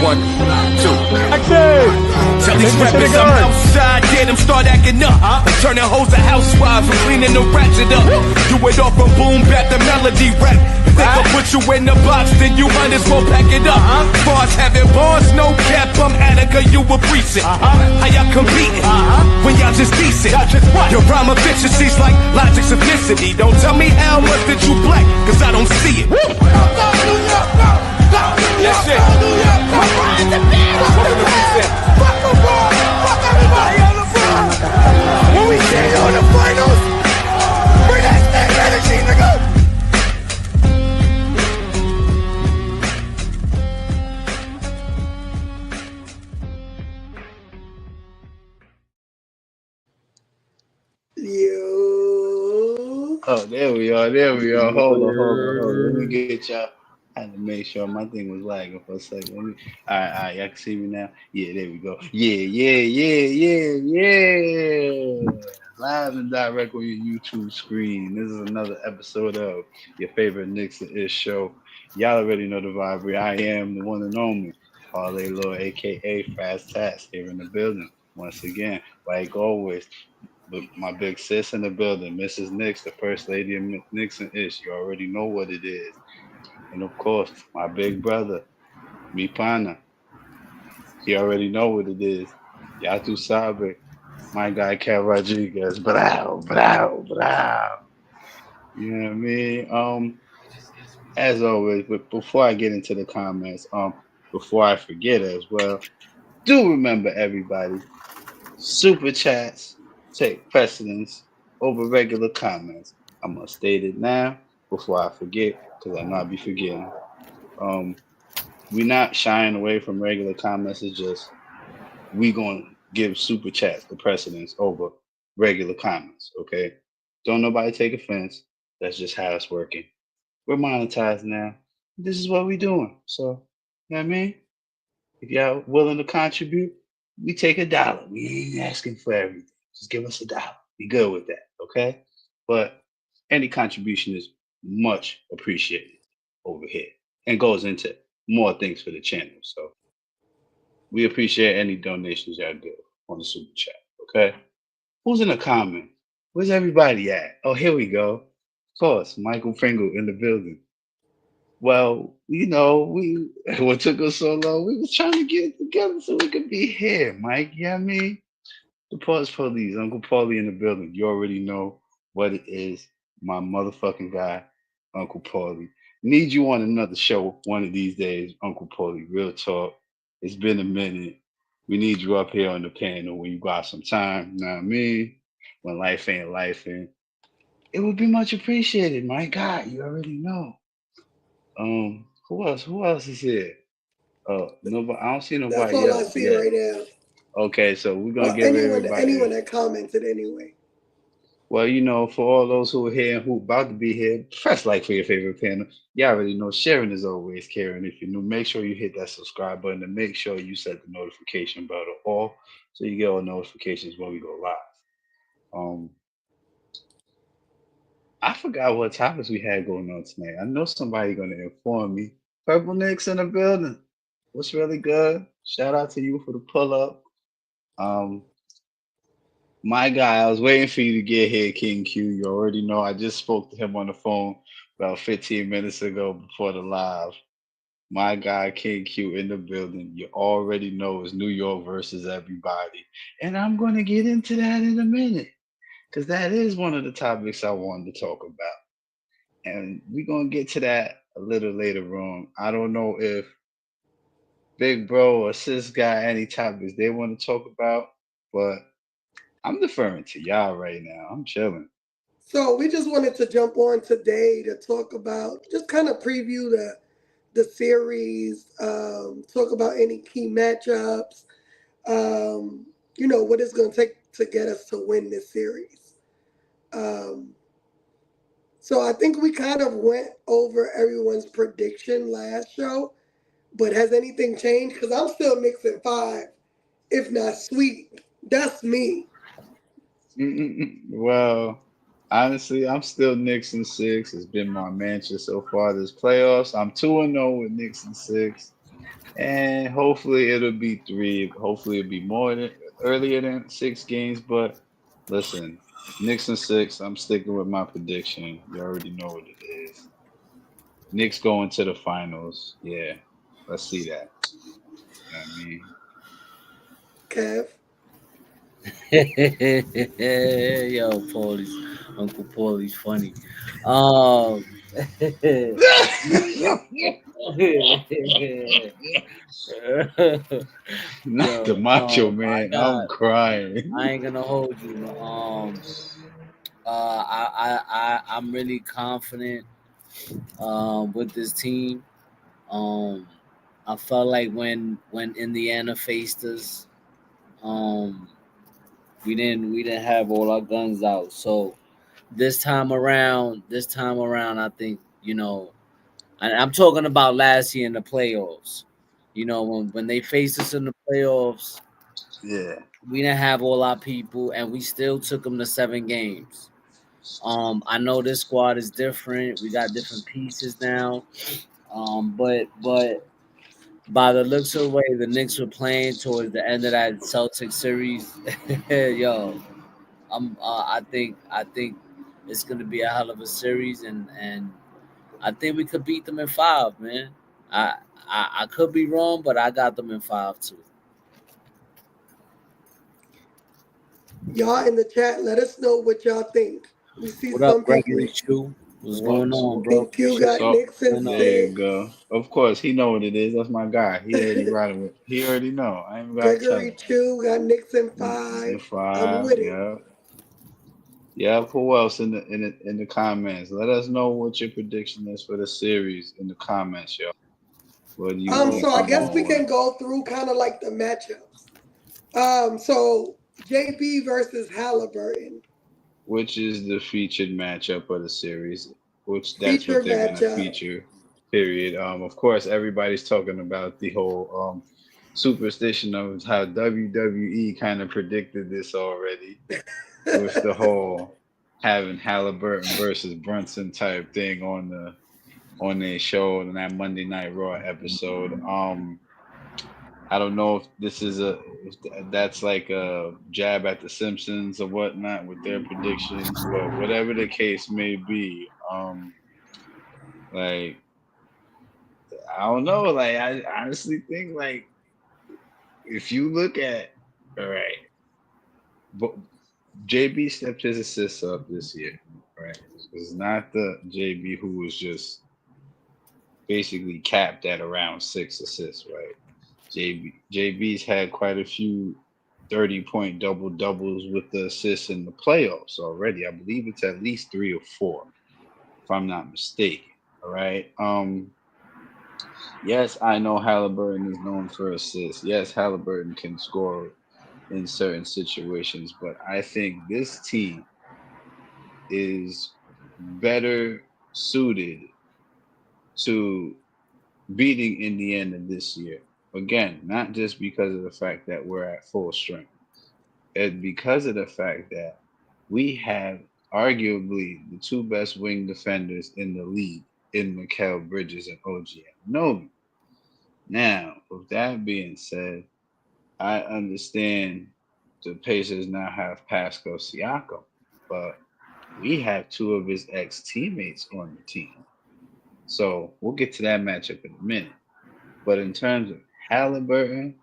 1, 2. Action! Tell these rappers I'm outside, get them start acting up. I'm turning hoes to housewives, I'm cleaning the ratchet up. Do it off from boom bap the melody rap. If they gon' put you in the box, then you might as well pack it up. As far as having bars, no cap, I'm Attica, you a precinct. How y'all competing when y'all just decent? Your rhyme efficiency's like logic simplicity. Don't tell me how much that you black, cause I don't see it. That's it. Fuck everybody on the front. When we see you in the finals, bring that same energy, nigga. Yo. Oh, there we are. Hold on. Let me get y'all. I had to make sure my thing was lagging for a second. All right. Y'all can see me now? Yeah, there we go. Yeah. Live and direct on your YouTube screen. This is another episode of your favorite Knicks and Ish show. Y'all already know the rivalry. I am the one and only Parlay Lord, aka Fast Tats, here in the building. Once again, like always, with my big sis in the building, Mrs. Knicks, the first lady of Knicks and Ish. You already know what it is. And of course, my big brother, Mi Pana. You already know what it is. Yatu Sabe, my guy, Cat Rodriguez. Brow. You know what I mean? As always, but before I get into the comments, before I forget as well, do remember everybody, super chats take precedence over regular comments. I'm gonna state it now before I forget, because I know I'll be forgetting. We're not shying away from regular comments. It's just we gonna give super chats the precedence over regular comments. Okay, don't nobody take offense. That's just how it's working. We're monetized now. This is what we doing. So, you know what I mean? If y'all willing to contribute, we take $1. We ain't asking for everything. Just give us $1. Be good with that. Okay. But any contribution is much appreciated over here and goes into more things for the channel. So we appreciate any donations y'all do on the super chat. Okay. Who's in the comment? Where's everybody at? Oh, here we go. Of course, Michael Pringle in the building. Well, we what took us so long, we was trying to get it together so we could be here, Mike. You know what I mean? The Pause Police, Uncle Paulie in the building. You already know what it is. My motherfucking guy, Uncle Paulie. Need you on another show one of these days, Uncle Paulie. Real talk. It's been a minute. We need you up here on the panel when you got some time. You know what I mean? When life ain't life, and it would be much appreciated. My God, you already know. Who else? Who else is here? Nobody. I don't see That's nobody all I else see yet. right now. Okay, so we're gonna Or give anyone everybody. that commented anyway. Well, for all those who are here and who about to be here, press like for your favorite panel. You already know sharing is always caring. If you're new, make sure you hit that subscribe button and make sure you set the notification bell to all so you get all notifications when we go live. I forgot what topics we had going on tonight. I know somebody gonna inform me. Purple Knicks in the building. What's really good? Shout out to you for the pull up. Um, my guy, I was waiting for you to get here, King Q. You already know. I just spoke to him on the phone about 15 minutes ago before the live. My guy, King Q, in the building. You already know it's New York versus everybody, and I'm gonna get into that in a minute because that is one of the topics I wanted to talk about. And we're gonna get to that a little later on. I don't know if Big Bro or Sis got any topics they want to talk about, but I'm deferring to y'all right now. I'm chilling. So we just wanted to jump on today to talk about, just kind of preview the series, talk about any key matchups, what it's going to take to get us to win this series. So I think we kind of went over everyone's prediction last show, but has anything changed? Because I'm still Knicks in 5, if not sweet. That's me. Well, honestly, I'm still Knicks in 6. It's been my mantra so far this playoffs. I'm 2-0 with Knicks in 6. And hopefully it'll be three. Hopefully it'll be more than earlier than 6 games. But listen, Knicks and six. I'm sticking with my prediction. You already know what it is. Knicks going to the finals. Yeah, let's see that. You know what I mean? Kev. Yo, Paulie's Uncle Paulie's funny. Um, Not the yo, Macho no, Man. I'm crying. I ain't gonna hold you. I'm really confident with this team. Um, I felt like when Indiana faced us, um, we didn't have all our guns out. So this time around, I think and I'm talking about last year in the playoffs. When they faced us in the playoffs, Yeah. we didn't have all our people, and we still took them to 7 games. I know this squad is different. We got different pieces now. But by the looks of the way the Knicks were playing towards the end of that Celtics series, yo, I think it's gonna be a hell of a series, and I think we could beat them in 5, man. I I could be wrong, but I got them in 5 too. Y'all in the chat, let us know what y'all think. We see What up, some people Gregory Chu? What's going What's on, bro? think you got so? Knicks and Going on. There you 6. go. Of course, he know what it is. That's my guy. He already riding with. He already know. I ain't gotta tell Gregory him. Chu got Knicks and Knicks in 5. I'm five. with it. Yeah. Yeah. Who else in the comments? Let us know what your prediction is for the series in the comments, yo. What do you So think I we guess we going with? can go through kind of like the matchups. So JB versus Halliburton, Which is the featured matchup of the series? Which that's what feature they're gonna matchup. feature. Period. Of course, everybody's talking about the whole superstition of how WWE kind of predicted this already with the whole having Halliburton versus Brunson type thing on their show on that Monday Night Raw episode. I don't know if this is if that's like a jab at the Simpsons or whatnot with their predictions, but whatever the case may be, like I don't know, like I honestly think like if you look at all right, but JB stepped his assists up this year, right? It's not the JB who was just basically capped at around 6 assists, right? JB's had quite a few 30-point double doubles with the assists in the playoffs already. I believe it's at least 3 or 4, if I'm not mistaken. All right. Yes, I know Halliburton is known for assists. Yes, Halliburton can score in certain situations, but I think this team is better suited to beating Indiana this year. Again, not just because of the fact that we're at full strength, and because of the fact that we have arguably the two best wing defenders in the league in Mikal Bridges and OG Anunoby. Now, with that being said, I understand the Pacers now have Pascal Siakam, but we have two of his ex teammates on the team. So we'll get to that matchup in a minute. But in terms of Halliburton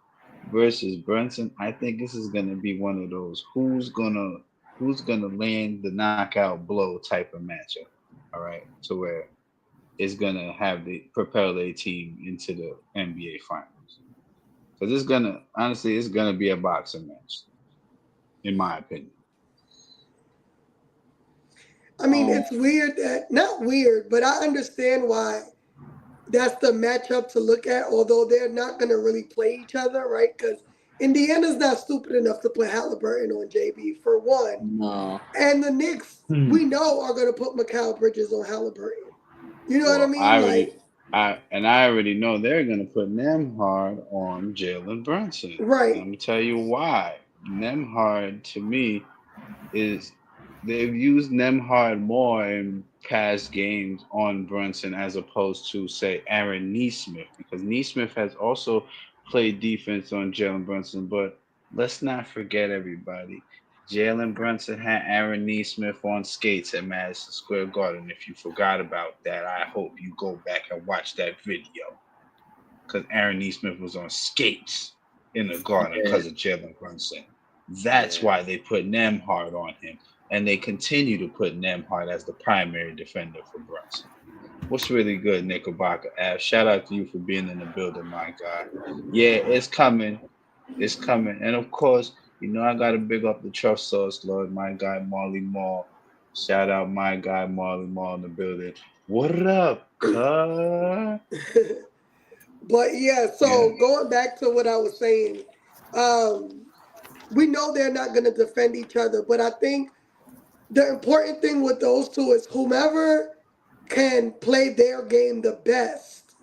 versus Brunson, I think this is gonna be one of those who's gonna land the knockout blow type of matchup. All right, to where it's gonna have the propel their team into the NBA finals. Because it's gonna honestly, it's gonna be a boxing match, in my opinion. I mean, Um, it's weird that, not weird, but I understand why that's the matchup to look at, although they're not going to really play each other, right? Because Indiana's not stupid enough to play Halliburton on JB, for one. no. And the Knicks, Hmm. we know, are going to put Mikal Bridges on Halliburton. You know what I Well, mean? Like, I already know they're gonna put Nemhard on Jalen Brunson. And right. I'm gonna tell you why. Nemhard to me is they've used Nemhard more in past games on Brunson as opposed to say Aaron Neesmith, because Neesmith has also played defense on Jalen Brunson. But let's not forget, everybody, Jalen Brunson had Aaron Neesmith on skates at Madison Square Garden. If you forgot about that, I hope you go back and watch that video, because Aaron Neesmith was on skates in the Garden Yeah, because of Jalen Brunson. That's yeah. why they put Nemhard on him, and they continue to put Nemhard as the primary defender for Brunson. What's really good, Knickerbocker Ave? Shout out to you for being in the building, my guy. Yeah, it's coming. It's coming. And of course, I got to big up the Trust Sauce Lord, my guy, Marley Mall. Shout out my guy, Marley Mall in the building. What up, cuz? But yeah, Yeah. so going back to what I was saying, um, we know they're not going to defend each other, but I think the important thing with those two is whomever can play their game the best,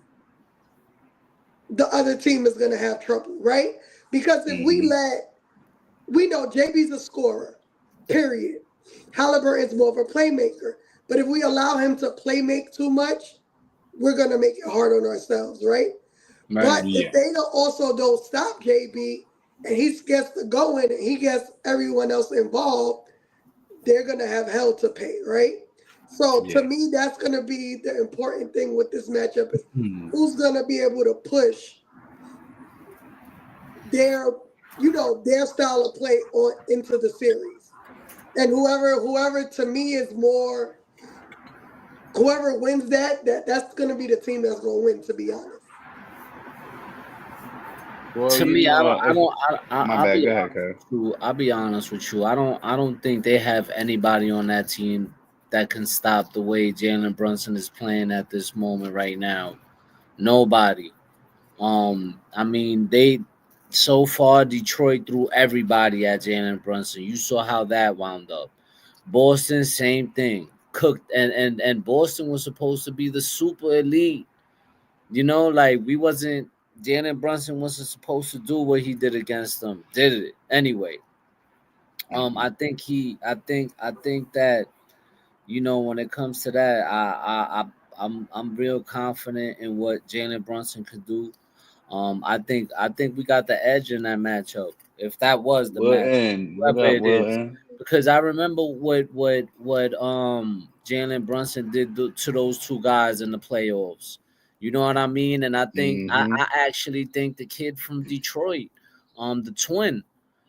the other team is going to have trouble, right? Because if Hmm. we know JB's a scorer, period. Halliburton's more of a playmaker. But if we allow him to play make too much, we're going to make it hard on ourselves, right? Right. But if Yeah. they also don't stop JB and he gets to going and he gets everyone else involved, they're gonna have hell to pay, right? So to Yeah. me, that's gonna be the important thing with this matchup is Hmm. who's gonna be able to push their, their style of play on into the series. And whoever to me is more, whoever wins that's gonna be the team that's gonna win. To be honest, Well, To me, I if don't, my I'll bad, be go ahead, honest cuz. with you. I'll be honest with you. I don't think they have anybody on that team that can stop the way Jalen Brunson is playing at this moment right now. Nobody. I mean, they so far Detroit threw everybody at Jalen Brunson. You saw how that wound up. Boston, same thing. Cooked and Boston was supposed to be the super elite. Like we wasn't. Jalen Brunson wasn't supposed to do what he did against them. Did it anyway. Hmm. I think that when it comes to that, I'm real confident in what Jalen Brunson could do. I think we got the edge in that matchup. If that was the Will match, in. What whoever up, it Will is, in? because I remember what Jalen Brunson did to those two guys in the playoffs. You know what I mean? And I think Hmm. I actually think the kid from Detroit, the twin,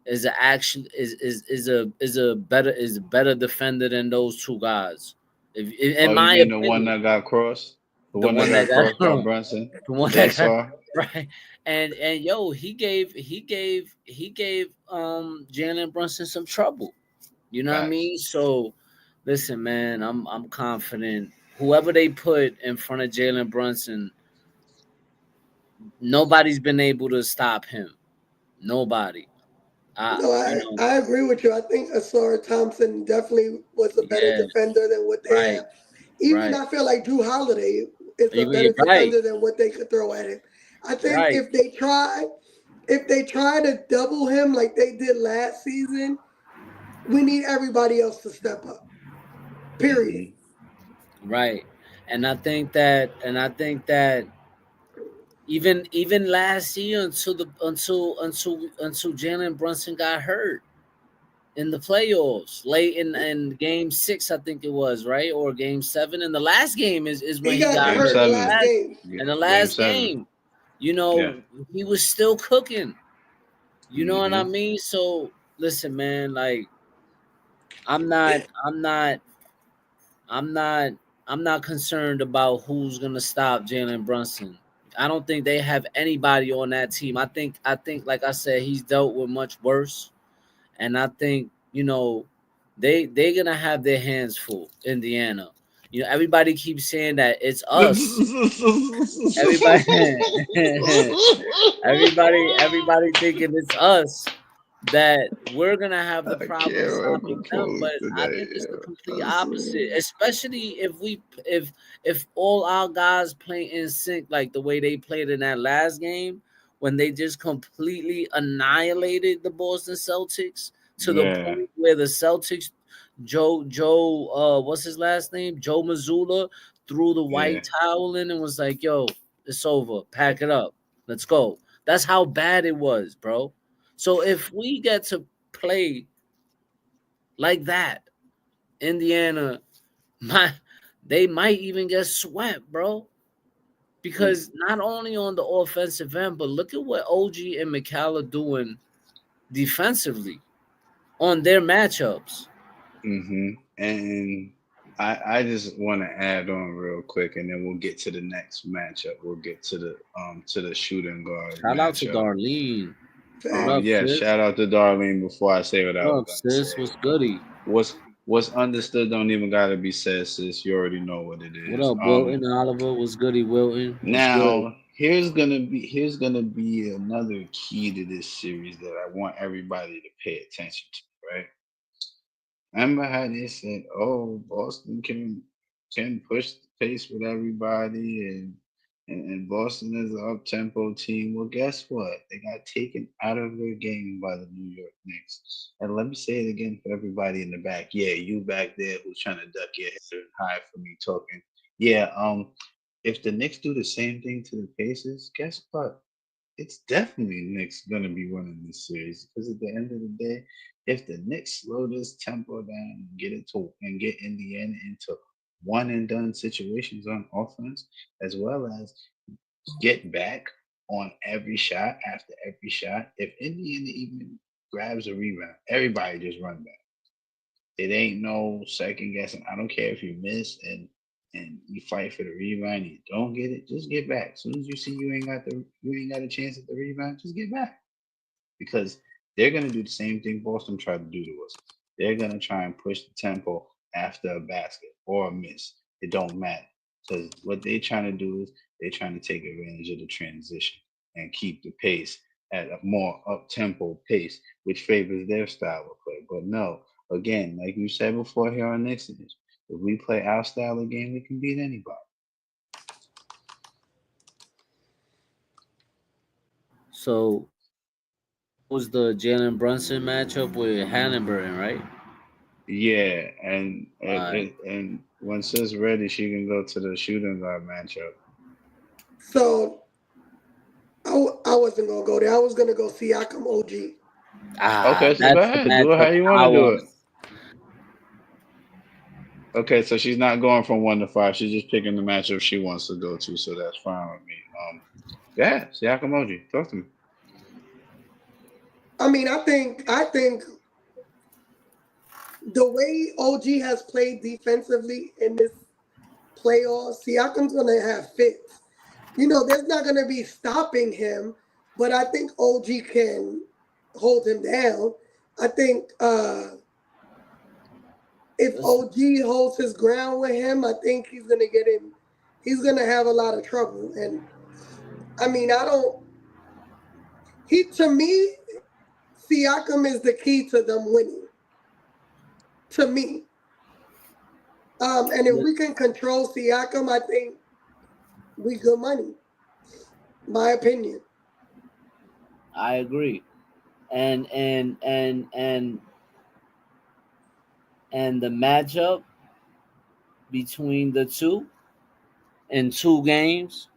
is a action is a better defender than those two guys. If in Oh, you my mean the one opinion, that got crossed? The the one that one got that crossed by got Brunson? the one that got JSR? right. And yo, he gave Jalen Brunson some trouble. You know what I Facts. mean? So listen, man, I'm confident. Whoever they put in front of Jalen Brunson, nobody's been able to stop him. Nobody. no, I agree with you. I think Asar Thompson definitely was a better Yeah, defender than what they right, have. Even right. I feel like Drew Holiday is a You're better right, defender than what they could throw at him. I think right. if they try to double him like they did last season, we need everybody else to step up. Period. Hmm. Right. And I think that even last year until Jalen Brunson got hurt in the playoffs late in game 6, I think it was, right? Or game 7. And the last game is when He he got got Game hurt in hurt. the In the 7. last last game. in the Game last 7. game, Yeah. he was still cooking. You know what I Hmm. mean? So listen, man, like I'm not I'm not I'm not I'm not concerned about who's gonna stop Jalen Brunson. I don't think they have anybody on that team. I think like I said, he's dealt with much worse. And I think they're gonna have their hands full. Indiana, everybody keeps saying that it's us. Everybody, everybody thinking it's us that we're gonna have the I problem can't stopping them. remember But I today. think it's the complete I opposite. swear. Especially if all our guys play in sync like the way they played in that last game when they just completely annihilated the Boston Celtics to the Yeah. point where the Celtics what's his last name? Joe Mazzulla threw the Yeah. white towel in and was like, "Yo, it's over. Pack it up. Let's go." That's how bad it was, bro. So if we get to play like that, Indiana might they might even get swept, bro. Mm. Because not only on the offensive end, but look at what OG and McCall are doing defensively on their matchups. Mm-hmm. And I just want to add on real quick, and then we'll get to the next matchup. We'll get to the shooting guard Shout out to matchup. Darlene. What Facts. up, Yeah, sis? shout out to Darlene before I say what I What was up, gonna say. sis? What's goody? What's understood don't even gotta be said, sis. You already know what it What is. up, Wilton Oliver? What's goody, Wilton? What's good? Now here's gonna be another key to this series that I want everybody to pay attention to, right? Remember how they said, "Oh, Boston can push the pace with everybody," and Boston is an up tempo team. Well, guess what? They got taken out of their game by the New York Knicks. And let me say it again for everybody in the back. Yeah, you back there who's trying to duck your head and hide from me talking. Yeah, if the Knicks do the same thing to the Pacers, guess what? It's definitely Knicks gonna be winning this series because at the end of the day, if the Knicks slow this tempo down and get Indiana into one and done situations on offense, as well as get back on every shot after every shot, if Indiana even grabs a rebound, everybody just run back. It ain't no second guessing. I don't care if you miss and you fight for the rebound, you don't get it, just get back. As soon as you see you ain't got a chance at the rebound, just get back. Because they're gonna do the same thing Boston tried to do to us. They're gonna try and push the tempo after a basket or a miss. It don't matter. Because what they're trying to do is they're trying to take advantage of the transition and keep the pace at a more up tempo pace, which favors their style of play. But no, again, like you said before here on Nixon, if we play our style of game, we can beat anybody. So that was the Jalen Brunson matchup with Halliburton, right? Yeah, All right. and when Sis ready, she can go to the shooting guard matchup. So I wasn't gonna go there. I was gonna go Siakam OG. Ah, Okay, so go that's the ahead, do it how matchup you want I to do want. it. Okay, so she's not going from 1 to 5. She's just picking the matchup she wants to go to, so that's fine with me. Yeah, Siakam emoji, talk to me. I mean, I think the way OG has played defensively in this playoffs, Siakam's gonna have fits. There's not gonna be stopping him, but I think OG can hold him down. I think if Listen, OG holds his ground with him, I think he's gonna get him. He's gonna have a lot of trouble. And I mean, I don't. He to me, Siakam is the key to them winning. To me, and if li- we can control Siakam, I think we good money. My opinion. I agree. And the matchup between the two in 2 games,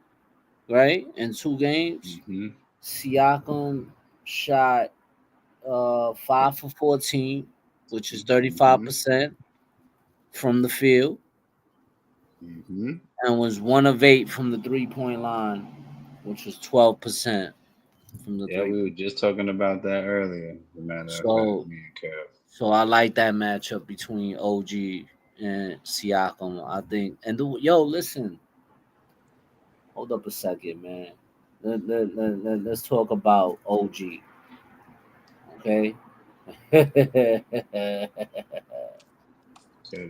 right? In 2 games, Mm-hmm. Siakam shot 5 for 14, which is Mm-hmm. 35% from the field, Mm-hmm. and was 1 of 8 from the 3 point line, which was 12% from the Yeah, three we were point. just talking about that earlier. As a matter of fact, So me and Kev. so I like that matchup between OG and Siakam. I think yo, listen, hold up a second, man. Let's talk about OG, okay? Kev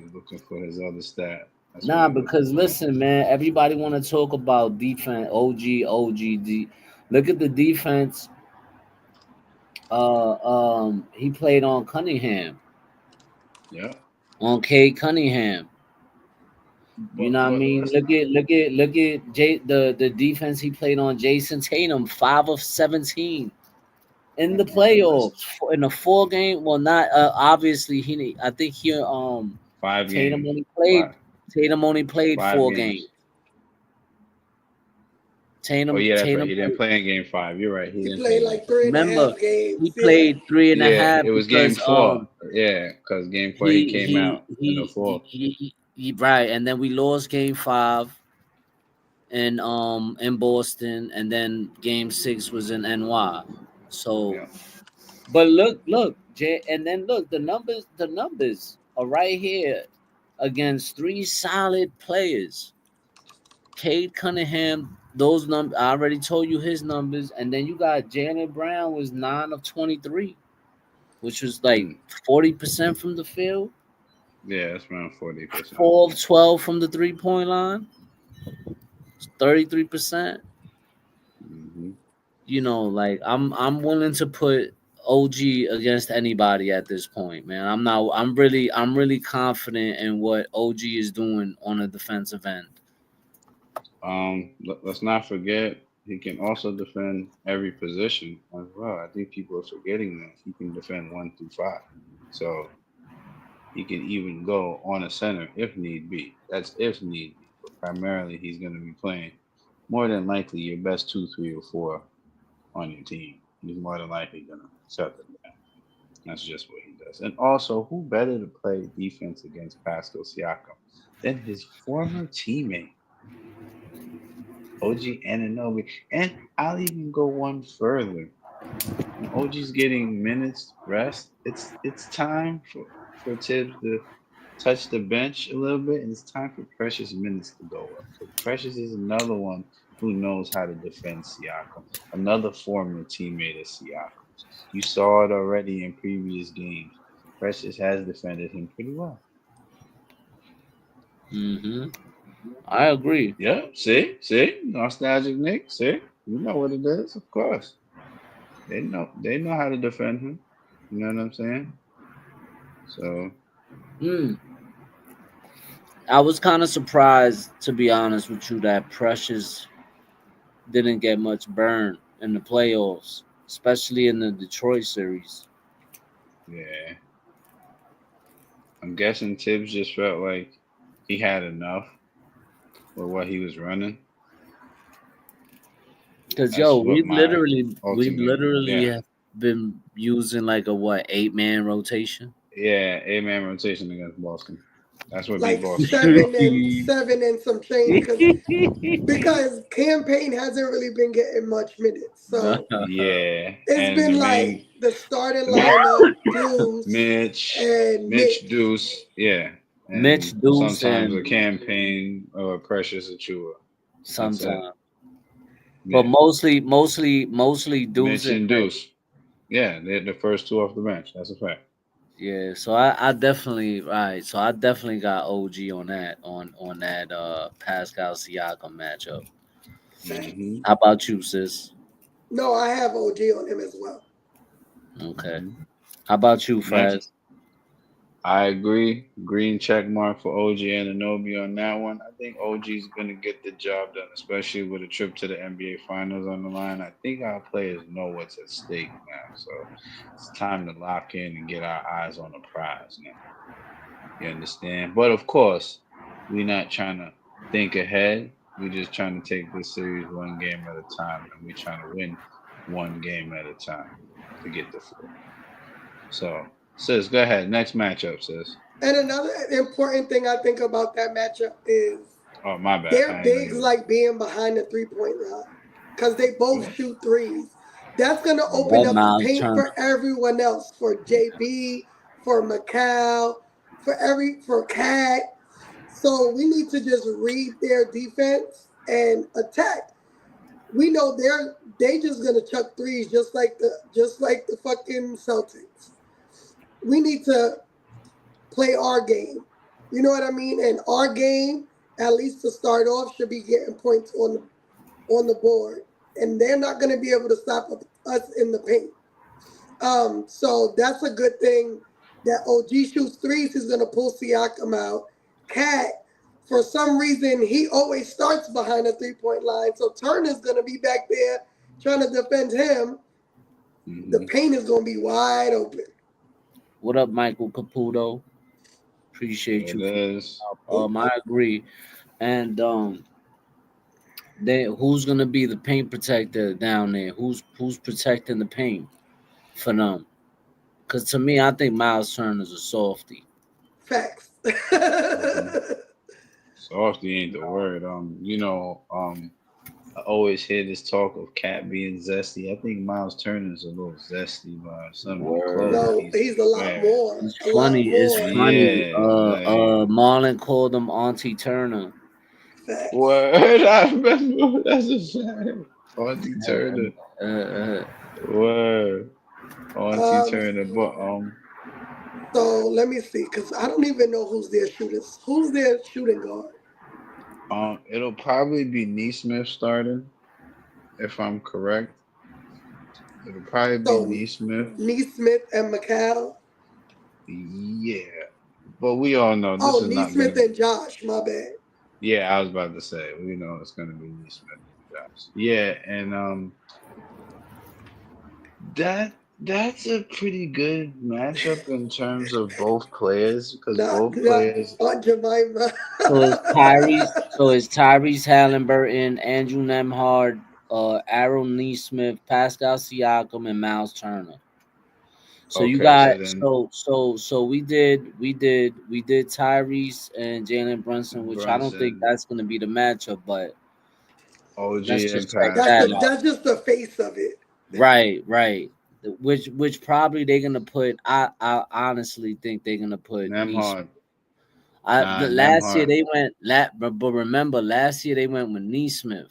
is looking for his other stat. That's what Nah, he's looking because for. listen, man, everybody want to talk about defense. OG. Look at the defense. He played on Cunningham, Yeah, on Cade Cunningham. You know what I but mean? let's Look at the defense he played on Jason Tatum, 5 of 17 in the playoffs in a 4 game. Well, not obviously I think he 5 games. Tatum only played. Tatum only played 5 4 games. games. Oh yeah, that's right. Tatum. He didn't play in Game 5. You're right. He He didn't play played in Game like 5. three and a Remember, half he games. Yeah. played 3.5 Yeah, it was Game because 4. Yeah, because Game 4 he came out in the fourth. he right, and then we lost Game 5 in Boston, and then Game 6 was in NY. So, Yeah. but look, and then look, the numbers are right here against 3 solid players. Cade Cunningham, those numbers I already told you his numbers, and then you got Jalen Brown was 9 of 23, which was like 40% from the field, Yeah, it's around 40%. 4 of 12 from the 3-point line, 33%. Mm-hmm. You know, like I'm willing to put OG against anybody at this point, man. I'm really confident in what OG is doing on a defensive end. Let's not forget he can also defend every position as well. I think people are forgetting that he can defend 1 through 5, so he can even go on a center if need be. That's if need be, but primarily he's going to be playing more than likely your best 2, 3, or 4 on your team. He's more than likely going to shut them down. That's just what he does. And also, who better to play defense against Pascal Siakam than his former teammate? OG Ananobi. And I'll even go one further. When OG's getting minutes rest, it's time for Tibbs to touch the bench a little bit, and it's time for Precious minutes to go up. Because Precious is another one who knows how to defend Siakam, another former teammate of Siakam's. You saw it already in previous games. Precious has defended him pretty well. I agree. Yeah, see, nostalgic Nick. See, you know what it is, of course. They know how to defend him. You know what I'm saying? So Mm. I was kind of surprised, to be honest with you, that Precious didn't get much burn in the playoffs, especially in the Detroit series. yeah, I'm guessing Tibbs just felt like he had enough with what he was running. Because That's yo, what my we've ultimate. literally Yeah, have been using like a 8-man rotation. yeah, 8-man rotation against Boston. That's what beat Like Boston. seven and some change because campaign hasn't really been getting much minutes. So Yeah, it's and the been main like the starting Mi- lineup, Deuce Mitch, and Mitch Mitch. Deuce, yeah, Mitch and Deuce sometimes a and campaign or Precious Achua. That's it. sometime, but Yeah, mostly Deuce Mitch and and Mitch. Deuce. Yeah, they're the first two off the bench. That's a fact. Yeah, so I definitely right. So I definitely got OG on that Pascal Siakam matchup. Facts. Hmm. How about you, sis? No, I have OG on him as well. Okay. Hmm. How about you, Next, Faz? I agree. Green check mark for OG and Anobi on that one. I think OG's gonna get the job done, especially with a trip to the NBA Finals on the line. I think our players know what's at stake now, so it's time to lock in and get our eyes on the prize now. You understand? But of course, we're not trying to think ahead. We're just trying to take this series one game at a time, and we're trying to win one game at a time to get the 4. So, sis, go ahead. Next matchup, sis. And another important thing I think about that matchup is Oh, my bad. their I didn't know bigs you was. like being behind the 3-point line because they both Yeah. shoot threes. That's going to open That up the Miles paint Turner. for everyone else, for JB, for McCall, for Cat. So we need to just read their defense and attack. We know they just gonna chuck threes just like the fucking Celtics. We need to play our game. You know what I mean? And our game, at least to start off, should be getting points on the board. And they're not gonna be able to stop us in the paint. So that's a good thing that OG shoots threes. He's gonna pull Siakam out. Cat, for some reason, he always starts behind the 3-point line. So Turner's gonna be back there trying to defend him. The paint is gonna be wide open. What up, Michael Caputo? Appreciate It you. is. I agree. And who's gonna be the paint protector down there? Who's protecting the paint for them? Because to me, I think Miles Turner's a softie. Facts. Mhm. Softy ain't the word. I always hear this talk of Cat being zesty. I think Miles Turner is a little zesty by some of the Word. clothes No, he's he's a lot wearing. more. It's A lot funny. It's more. funny. Yeah, like Marlon called him Auntie Turner. Facts. what? I remember that's a fact. Auntie Turner. Uh, Word. Auntie Um, Turner. But so let me see, because I don't even know who's their shooters. Who's their shooting guard? it'll probably be Neesmith starting, if I'm correct. It'll probably be So Neesmith. Neesmith and McCall. Yeah. But we all know this Oh, is not gonna Neesmith be. and Josh. My bad. Yeah, I was about to say, we know it's gonna be Neesmith and Josh. Yeah, and that's a pretty good matchup in terms of both players because both Not players. Aunt Jemima. so it's Tyrese Halliburton, Andrew Nemhard, Aaron Neesmith, Pascal Siakam, and Miles Turner. So you Okay, got so then we did Tyrese and Jalen Brunson, which I don't think Brunson, that's gonna be the matchup, but let's OG, and just check that out. That's just the face of it. Right. Which probably they're gonna put. I honestly think they're gonna put Neesmith. Nemhard. The Nah, last year Nemhard. they went but remember last year they went with Neesmith.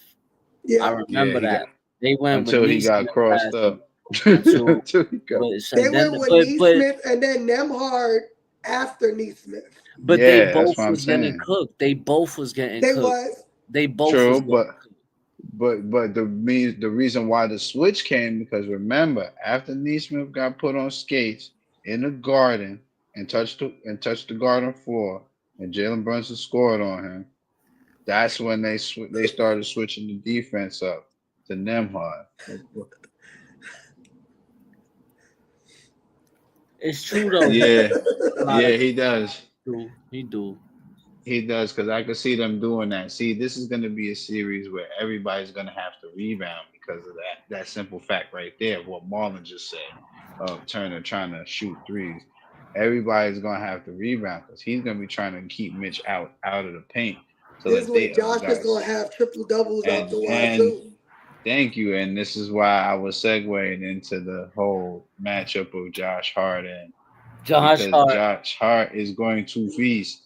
I Yeah. Yeah, remember he got that they went with until he got Neesmith crossed last year up. until Until he got. They then went with but Neesmith and then Nemhard after Neesmith. but they Yeah, that's both what I'm was getting saying. cooked. They both was getting They cooked. was. They both True, was getting but cooked. the reason why the switch came because remember after Neesmith got put on skates in the garden and touched the garden floor and Jalen Brunson scored on him. That's when they started switching the defense up to Nemhard. It's true though. Yeah, A lot yeah, of he does. he do. He does because I could see them doing that. See, this is going to be a series where everybody's going to have to rebound because of that simple fact right there. What Marlon just said of Turner trying to shoot threes. Everybody's going to have to rebound because he's going to be trying to keep Mitch out of the paint to This is let when they other Josh is guys. gonna have triple doubles out And the and wazoo. thank you. And this is why I was segueing into the whole matchup of Josh Hart and Josh because Hart. Josh Hart is going to feast.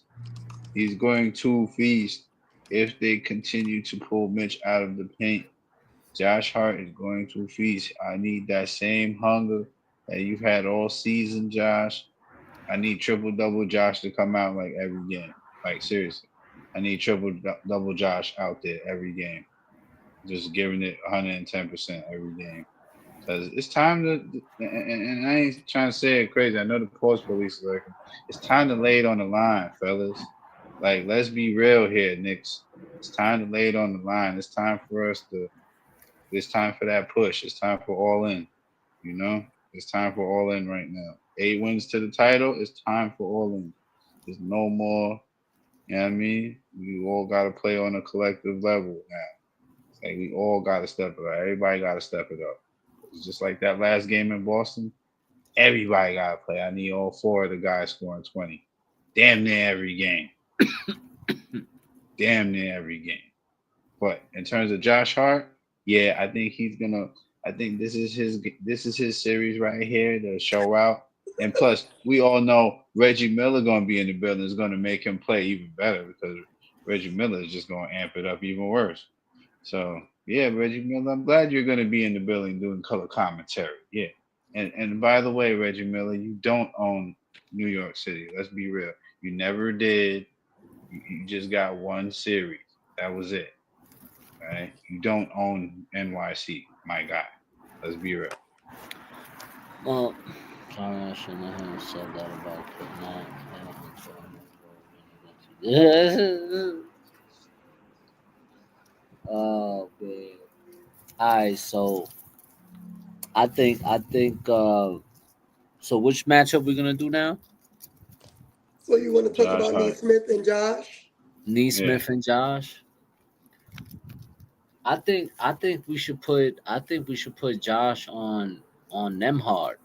He's going to feast if they continue to pull Mitch out of the paint. Josh Hart is going to feast. I need that same hunger that you've had all season, Josh. I need triple double Josh to come out like every game. Like seriously, I need triple double Josh out there every game, just giving it 110% every game. Cause it's time to, and I ain't trying to say it crazy. I know the post police is looking. It's time to lay it on the line, fellas. Like, let's be real here, Knicks. It's time to lay it on the line. It's time for us to. It's time for that push. It's time for all in. You know, it's time for all in right now. 8 wins to the title. It's time for all in. There's no more. You know what I mean? We all got to play on a collective level now. It's like we all got to step it up. Everybody got to step it up. It's just like that last game in Boston. Everybody got to play. I need all four of the guys scoring 20. Damn near every game. Damn near every game. But in terms of Josh Hart, yeah, I think he's gonna. I think this is his series right here to show out. And plus, we all know Reggie Miller gonna be in the building is gonna make him play even better because Reggie Miller is just gonna amp it up even worse. So yeah, Reggie Miller, I'm glad you're gonna be in the building doing color commentary. Yeah. And by the way, Reggie Miller, you don't own New York City. Let's be real. You never did. You just got one series. That was it. Right? You don't own NYC, my guy. Let's be real. Well, sorry, I shouldn't have said that about not. Oh man. Alright, so I think. So which matchup we gonna do now? So you want to talk Josh about Hart. Neesmith and Josh? Yeah. Neesmith and Josh. I think we should put Josh on them hard.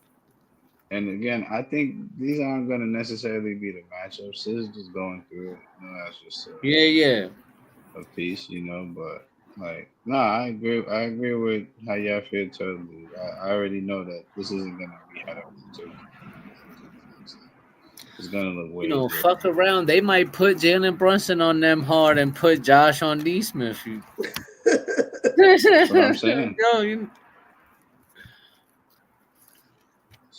And again, I think these aren't going to necessarily be the matchups. This is just going through it. That's just Yeah, yeah. a piece, But like, no, I agree. I agree with how y'all feel totally. I already know that this isn't going to be how the two games. It's going to look You way know, different. fuck around. They might put Jalen Brunson on them hard and put Josh on Neesmith. That's what I'm saying. Yo,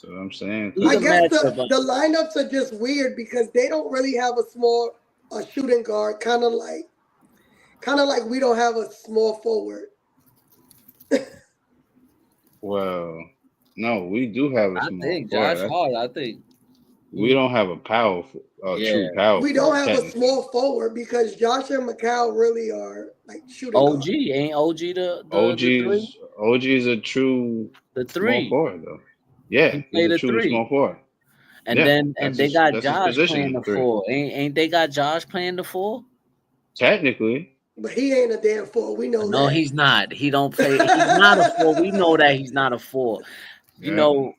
That's what I'm saying. do I the Cause guess matchup. the lineups are just weird because they don't really have a shooting guard, kind of like we don't have a small forward. well, no, we do have a I small think forward. Josh Hart. I think. We don't have a powerful, Yeah. true power We don't forward have a technically. small forward because Josh and Macau really are like shooting guard. OG ain't OG the three. OG is a true The small three. forward though. Yeah, He he's played a the true three. small forward. And Yeah, then that's they his got that's his Josh position, playing the the three. four. Ain't they got Josh playing the four? Technically, But he ain't a damn four. We know No, that. he's not. He don't play. He's not a four. We know that he's not a four. You yeah. know,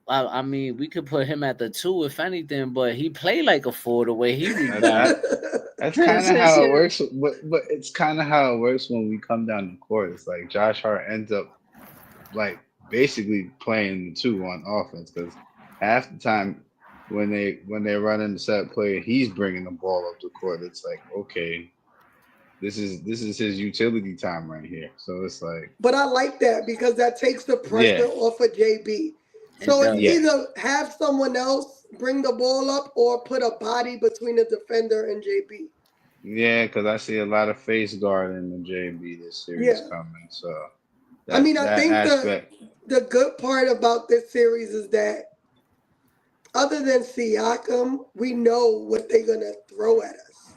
I mean, we could put him at the two if anything, but he played like a four the way he That, rebound. that that's kind of how it works. But it's kind of how it works when we come down the court. It's like Josh Hart ends up like basically playing the two on offense because half the time when they run in the set play, he's bringing the ball up the court. It's like okay, this is his utility time right here. So it's like But I like that because that takes the pressure yeah, off of JB. It So it's does. yeah, either have someone else bring the ball up or put a body between the defender and JB. yeah, because I see a lot of face guard in the JB this series Yeah. coming. So I mean, I that think aspect, the good part about this series is that other than Siakam, we know what they're gonna throw at us.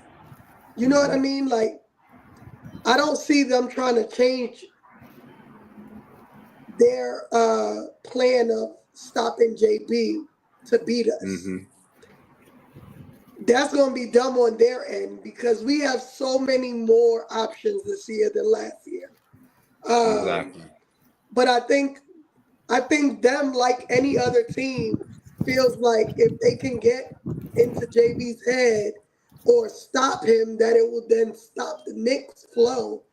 You know what I mean? Like, I don't see them trying to change their plan of stopping JB to beat us. hmm That's going to be dumb on their end because we have so many more options this year than last year. exactly. But I think them, like any other team, feels like if they can get into JB's head or stop him, that it will then stop the Knicks' flow.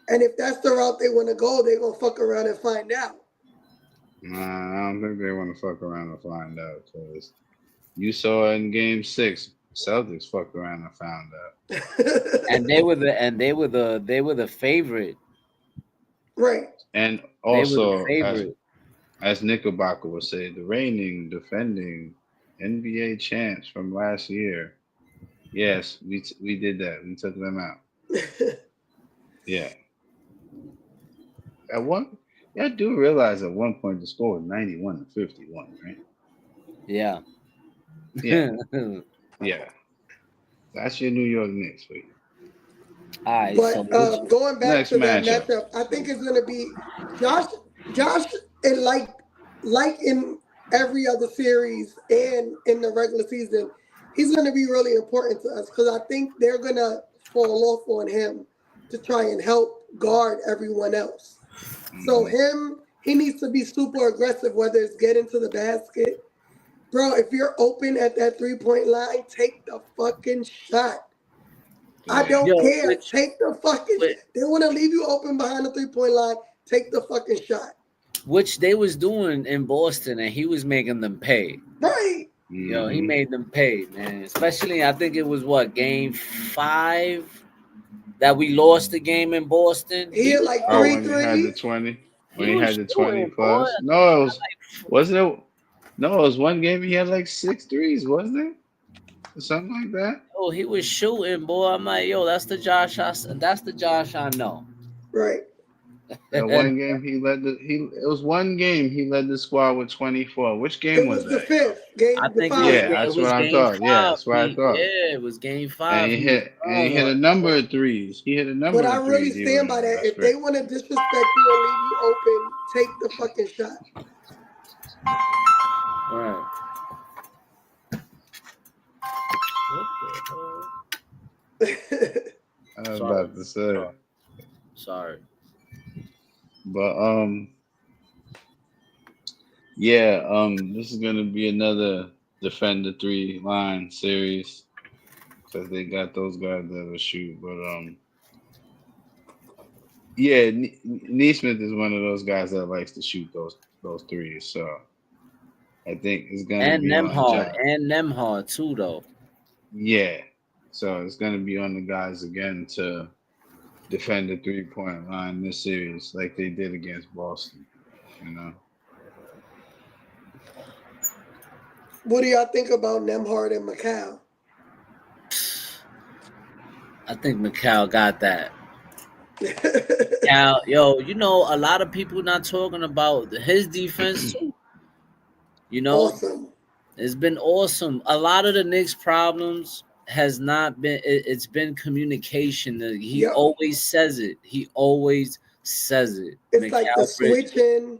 And if that's the route they want to go, they're going to fuck around and find out. Nah, I don't think they want to fuck around and find out because you saw in Game 6, Celtics fucked around and found out. And they were the favorite. Right. And They were the also, favorite. as Knickerbocker would say, the reigning, defending NBA champs from last year. Yes, we did that. We took them out. Yeah. At one, I do realize at one point the score was 91-51, right? Yeah. Yeah, yeah. That's your New York Knicks for you. All right. But So going back Next to that matchup. matchup, I think it's going to be Josh. And like in every other series and in the regular season, he's going to be really important to us because I think they're going to fall off on him to try and help guard everyone else. So he needs to be super aggressive, whether it's getting to the basket. Bro, if you're open at that 3-point line, take the fucking shot. I Yeah. don't yo, care. which, Take the fucking which They want to leave you open behind the 3-point line. Take the fucking shot. which they was doing in Boston, and he was making them pay. Right. Yo, he Mhm. made them pay, man. Especially, I think it was what Game 5 that we lost the game in Boston. He had like Oh, three when he had the threes. 20, when He he was had the 20 shooting, boy. plus. No, it was wasn't it? No, it was one game he had like 6 threes, wasn't it? Or something like that. Oh, he was shooting, boy. I'm like, yo, that's the Josh I know. Right. That one game it was one game he led the squad with 24. Which game It was was the that, yo? fifth game, I the think it was final. Yeah, it that's what was I game thought. Yeah, five. that's what I thought. Yeah, it was game And five. He was he on hit a one. number of threes. He hit a But number I of really threes even stand in by that that. If they stretch. want to disrespect you and leave you open, take the fucking shot. Right. What the hell? I was Sorry. about to say. Sorry. Sorry. But yeah, this is gonna be another defender three line series because they got those guys that will shoot. But yeah, Neesmith is one of those guys that likes to shoot those threes. So I think it's gonna And be on Nemhard. John. And Nemhard too though. Yeah, so it's gonna be on the guys again to defend the 3-point line this series like they did against Boston. You know. What do y'all think about Nemhard and Macau? I think Mikal got that. Now, yo, a lot of people not talking about his defense too. You know, Awesome. it's been awesome. A lot of the Knicks' problems has not been. It's been communication. He Yep. always says it. He always says it. It's like the Mikal Bridges. switching.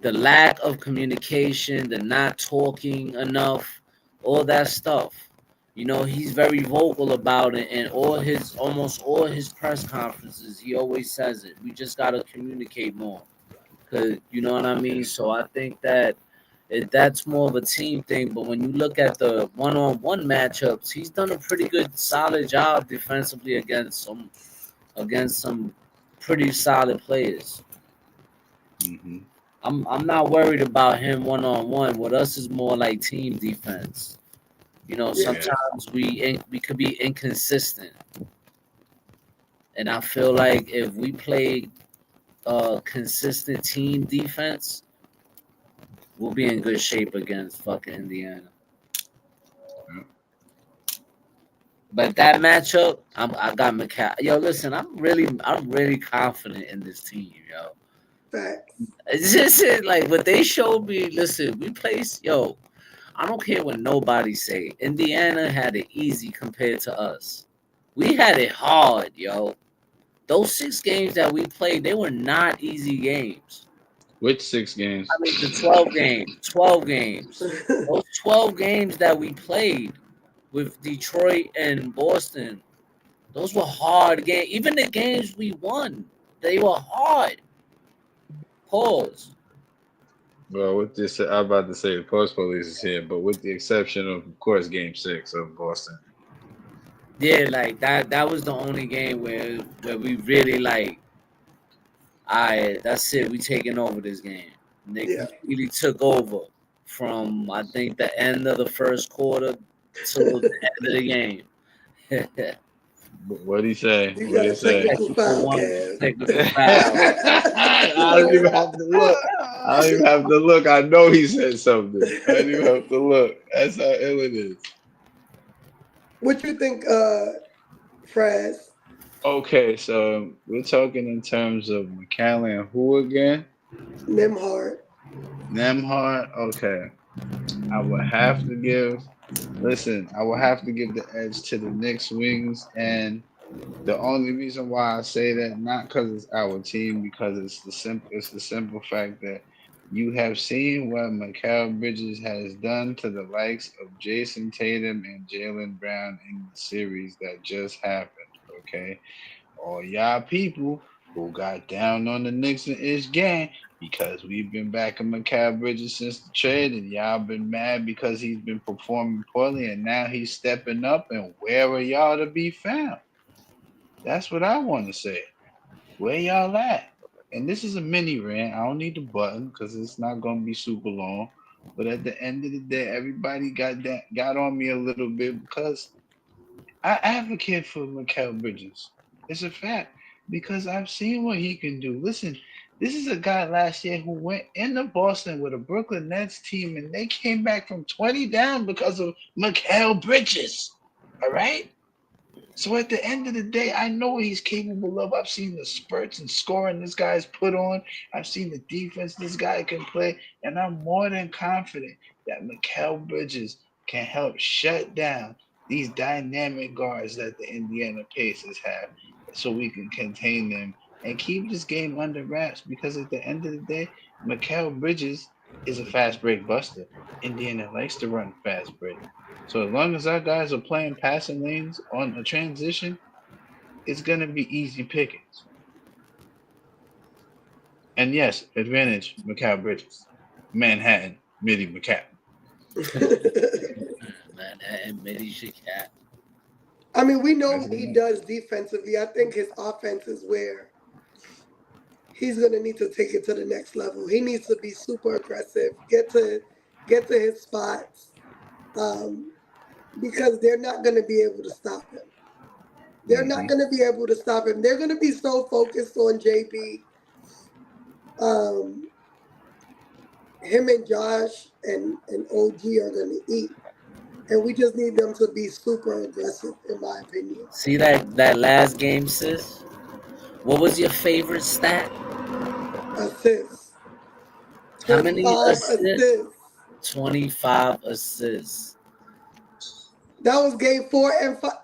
The lack of communication, the not talking enough, all that stuff. He's very vocal about it, and almost all his press conferences, he always says it. We just gotta communicate more, cause you know what I mean. So I think that that's more of a team thing. But when you look at the one-on-one matchups, he's done a pretty good, solid job defensively against some pretty solid players. Mm-hmm. I'm not worried about him one-on-one. With us is more like team defense. Sometimes we could be inconsistent, and I feel like if we play consistent team defense, we'll be in good shape against fucking Indiana. Yeah. But that matchup, I got Macau. Yo, listen, I'm really confident in this team, yo. Facts. It's just like what they showed me. Listen, we placed, yo. I don't care what nobody say. Indiana had it easy compared to us. We had it hard, yo. Those 6 games that we played, they were not easy games. Which 6 games? I mean, the 12 games. 12 games. Those 12 games that we played with Detroit and Boston, those were hard games. Even the games we won, they were hard. Pause. Well, with this, I'm about to say the post police is here, but with the exception of course, Game 6 of Boston. Yeah, like that was the only game where we really like, all right, that's it. We taking over this game. They really took over from I think the end of the first quarter to the end of the game. What'd he say? You What'd got he a say? technical foul, One Kev. technical foul. I don't even have to look. I don't even have to look. I know he said something. I don't even have to look. That's how ill it is. What you think, Fraz? Okay, so we're talking in terms of McCallum and who again? Nemhard. Nemhard. Okay, I would have to give. Listen, I will have to give the edge to the Knicks wings, and the only reason why I say that, not because it's our team, because it's the simple fact that you have seen what Mikal Bridges has done to the likes of Jason Tatum and Jaylen Brown in the series that just happened. Okay, all y'all people who got down on the Knicks and Ish gang because we've been backing Mikal Bridges since the trade, and y'all been mad because he's been performing poorly, and now he's stepping up. And where are y'all to be found? That's what I want to say. Where y'all at? And this is a mini rant. I don't need the button because it's not going to be super long. But at the end of the day, everybody got on me a little bit because I advocate for Mikal Bridges. It's a fact because I've seen what he can do. Listen, this is a guy last year who went into Boston with a Brooklyn Nets team and they came back from 20 down because of Mikal Bridges. All right? So at the end of the day, I know what he's capable of. I've seen the spurts and scoring this guy's put on. I've seen the defense this guy can play, and I'm more than confident that Mikal Bridges can help shut down these dynamic guards that the Indiana Pacers have, so we can contain them and keep this game under wraps. Because at the end of the day, Mikal Bridges is a fast break buster. Indiana likes to run fast break. So as long as our guys are playing passing lanes on a transition, it's gonna be easy pickings. And yes, advantage Macau Bridges, Manhattan, Midi Macau. Manhattan, Midi Chicat. I mean, we know That's what he it. does defensively. I think his offense is where he's gonna need to take it to the next level. He needs to be super aggressive, get to his spots, um, because they're not gonna be able to stop him. They're not Hmm. gonna be able to stop him. They're gonna be so focused on JB. Um, him and Josh and OG are gonna eat, and we just need them to be super aggressive, in my opinion. See that last game, sis? What was your favorite stat? Assists, How many 25 assists? assists. 25 assists. That was game 4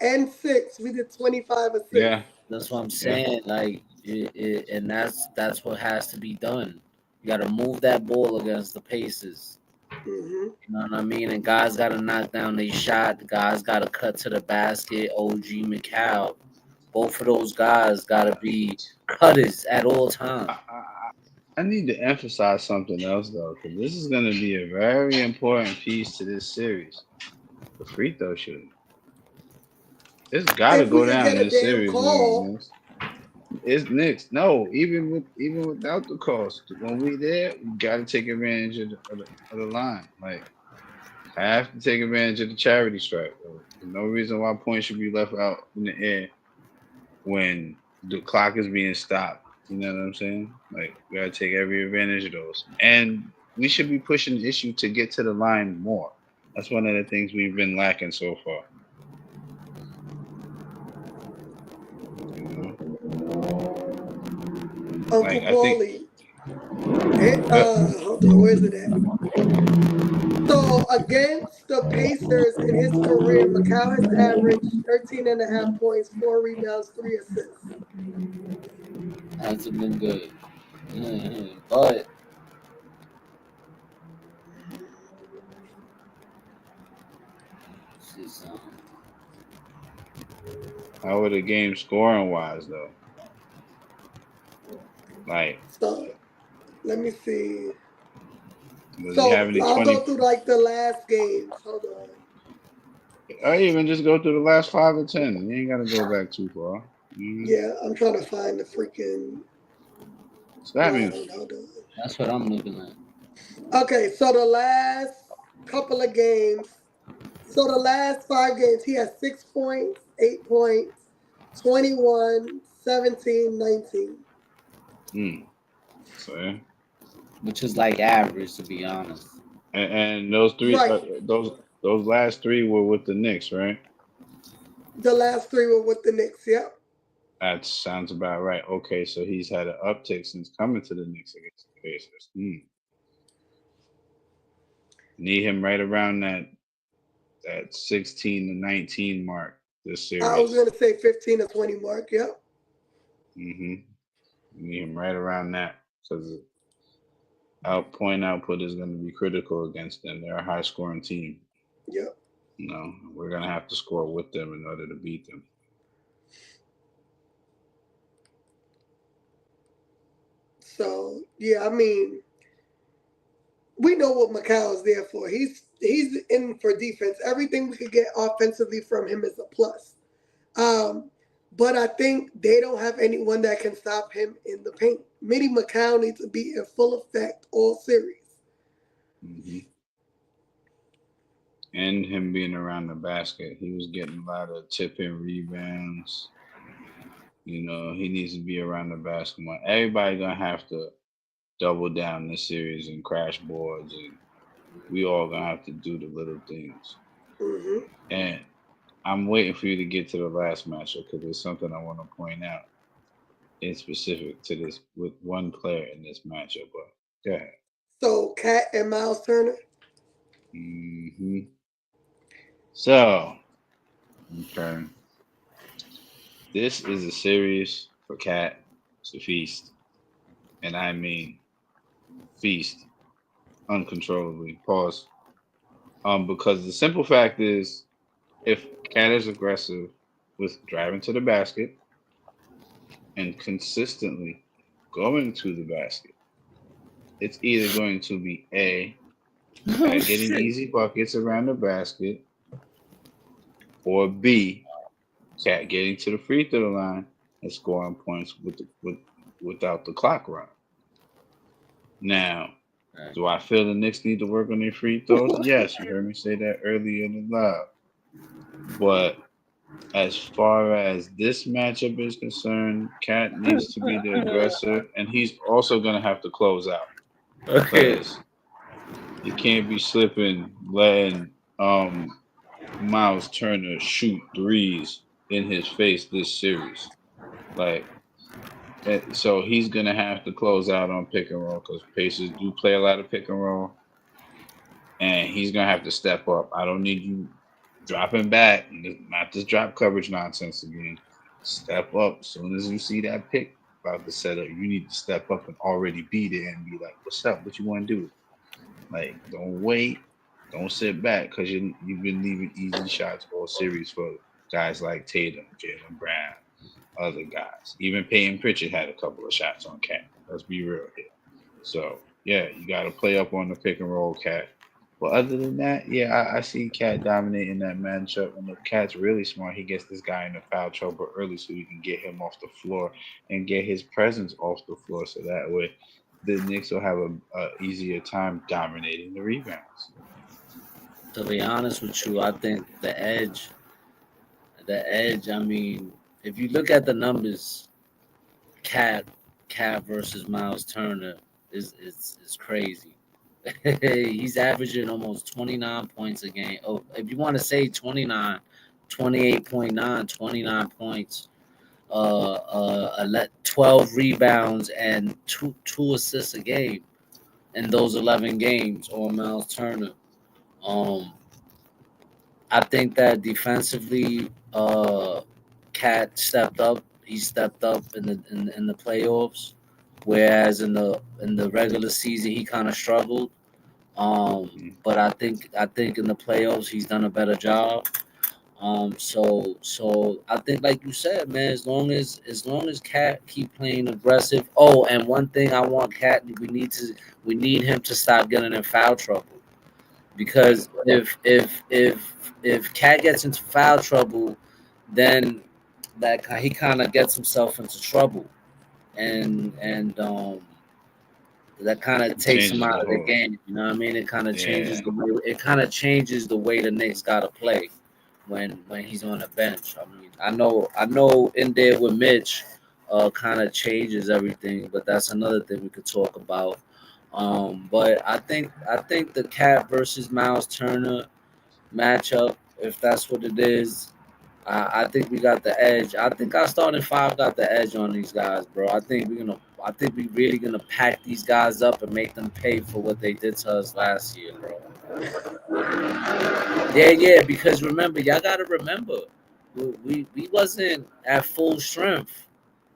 and 6. We did 25 Yeah, assists. That's what I'm yeah. saying. Like, and that's what has to be done. You got to move that ball against the Pacers. Hmm. You know what I mean? And guys got to knock down their shot. The guys got to cut to the basket. OG McCall. Both of those guys got to be cutters at all I, times. I, I need to emphasize something else though, because this is going to be a very important piece to this series. The free throw shooting. It's got to If we go could down get a this damn series, New York call, Knicks. It's Knicks. No, even without the cost, when we there, we got to take advantage of the line. Like have to take advantage of the charity stripe. Though. There's no reason why points should be left out in the air when the clock is being stopped. You know what I'm saying? Like we gotta take every advantage of those, and we should be pushing the issue to get to the line more. That's one of the things we've been lacking so far. You know, Uncle like I think. Paulie, Uh, hold on, where's it at? So against the Pacers in his career, Macau has averaged 13 and a half points, 4 rebounds, 3 assists. Hasn't been good. But she's, how were the game scoring wise though? Like, So let me see. does he have So any I'll go 20? through like the last games. Hold on. Or even just go through the last 5 or 10. You ain't got to go back too far. Yeah, I'm trying to find the freaking So that means line. Hold on. that's what I'm looking at. Okay, so the last couple of games. So the last 5 games, he has 6 points, 8 points, 21, 17, 19. mm, so yeah. Which is like average, to be honest. And those three, Right. those last three were with the Knicks, right? The last 3 were with the Knicks. Yep. That sounds about right. Okay, so he's had an uptick since coming to the Knicks against the Pacers. Need him right around that 16 to 19 mark this I was series. going to say 15 or 20 mark. Yep. hmm Need him right around that because point output is going to be critical against them. They're a high scoring team. Yep. We're going to have to score with them in order to beat them. So, yeah, I mean, we know what Macau is there for. He's in for defense. Everything we could get offensively from him is a plus. Um, but I think they don't have anyone that can stop him in the paint. Mitty McCown needs to be in full effect all series. hmm And him being around the basket, he was getting a lot of tip in rebounds. He needs to be around the basket more. Everybody gonna have to double down this series and crash boards, and we all gonna have to do the little things. Hmm. And I'm waiting for you to get to the last matchup because there's something I want to point out in specific to this with one player in this matchup. But go ahead. So Cat and Miles Turner. hmm So, okay, this is a series for Cat to feast, and I mean feast uncontrollably. Pause. Because the simple fact is, if Cat is aggressive with driving to the basket and consistently going to the basket, it's either going to be A, Oh Cat getting shit. easy buckets around the basket, or B, Cat getting to the free throw line and scoring points without the clock running. Now, Right. do I feel the Knicks need to work on their free throws? Yes, you heard me say that earlier in the live. But as far as this matchup is concerned, Cat needs to be the aggressor, and he's also going to have to close out Okay. because you can't be slipping, letting Miles Turner shoot threes in his face this series. Like, so he's gonna have to close out on pick and roll because Pacers do play a lot of pick and roll, and he's gonna have to step up. I don't need you dropping back, not this drop coverage nonsense again. Step up as soon as you see that pick about to set up. You need to step up and already be there and be like, "What's up? What you want to do?" Like, don't wait, don't sit back because you've been leaving easy shots all series for guys like Tatum, Jalen Brown, other guys. Even Peyton Pritchard had a couple of shots on Cat. Let's be real here. So yeah, you got to play up on the pick and roll, Cat. But other than that, yeah, I see Cat dominating that matchup. And if Cat's really smart, he gets this guy into foul trouble early so we can get him off the floor and get his presence off the floor. So that way, the Knicks will have a easier time dominating the rebounds. To be honest with you, I think the edge. I mean, if you look at the numbers, Cat, Cat versus Miles Turner is crazy. He's averaging almost 29 points a game. Oh, if you want to say 29, 28.9, 29 points, 12 rebounds and two assists a game in those 11 games on Miles Turner. Um, I think that defensively, Cat stepped up. He stepped up in the playoffs, whereas in the regular season he kind of struggled. But I think in the playoffs he's done a better job. So I think like you said, man, as long as Cat keep playing aggressive. Oh, and one thing I want Cat, we need him to stop getting in foul trouble because if Cat gets into foul trouble, then he kind of gets himself into trouble, and that kind of It takes him changes out the of the whole. game. You know what I mean? It kind of changes Yeah, the way the Knicks got to play when he's on the bench. I mean, I know in there with Mitch, kind of changes everything, but that's another thing we could talk about. But I think the Cat versus Miles Turner matchup, if that's what it is, I think we got the edge. I think our starting five got the edge on these guys, bro. I think we really gonna pack these guys up and make them pay for what they did to us last year, bro. Yeah, yeah. Because remember, y'all gotta remember, we wasn't at full strength.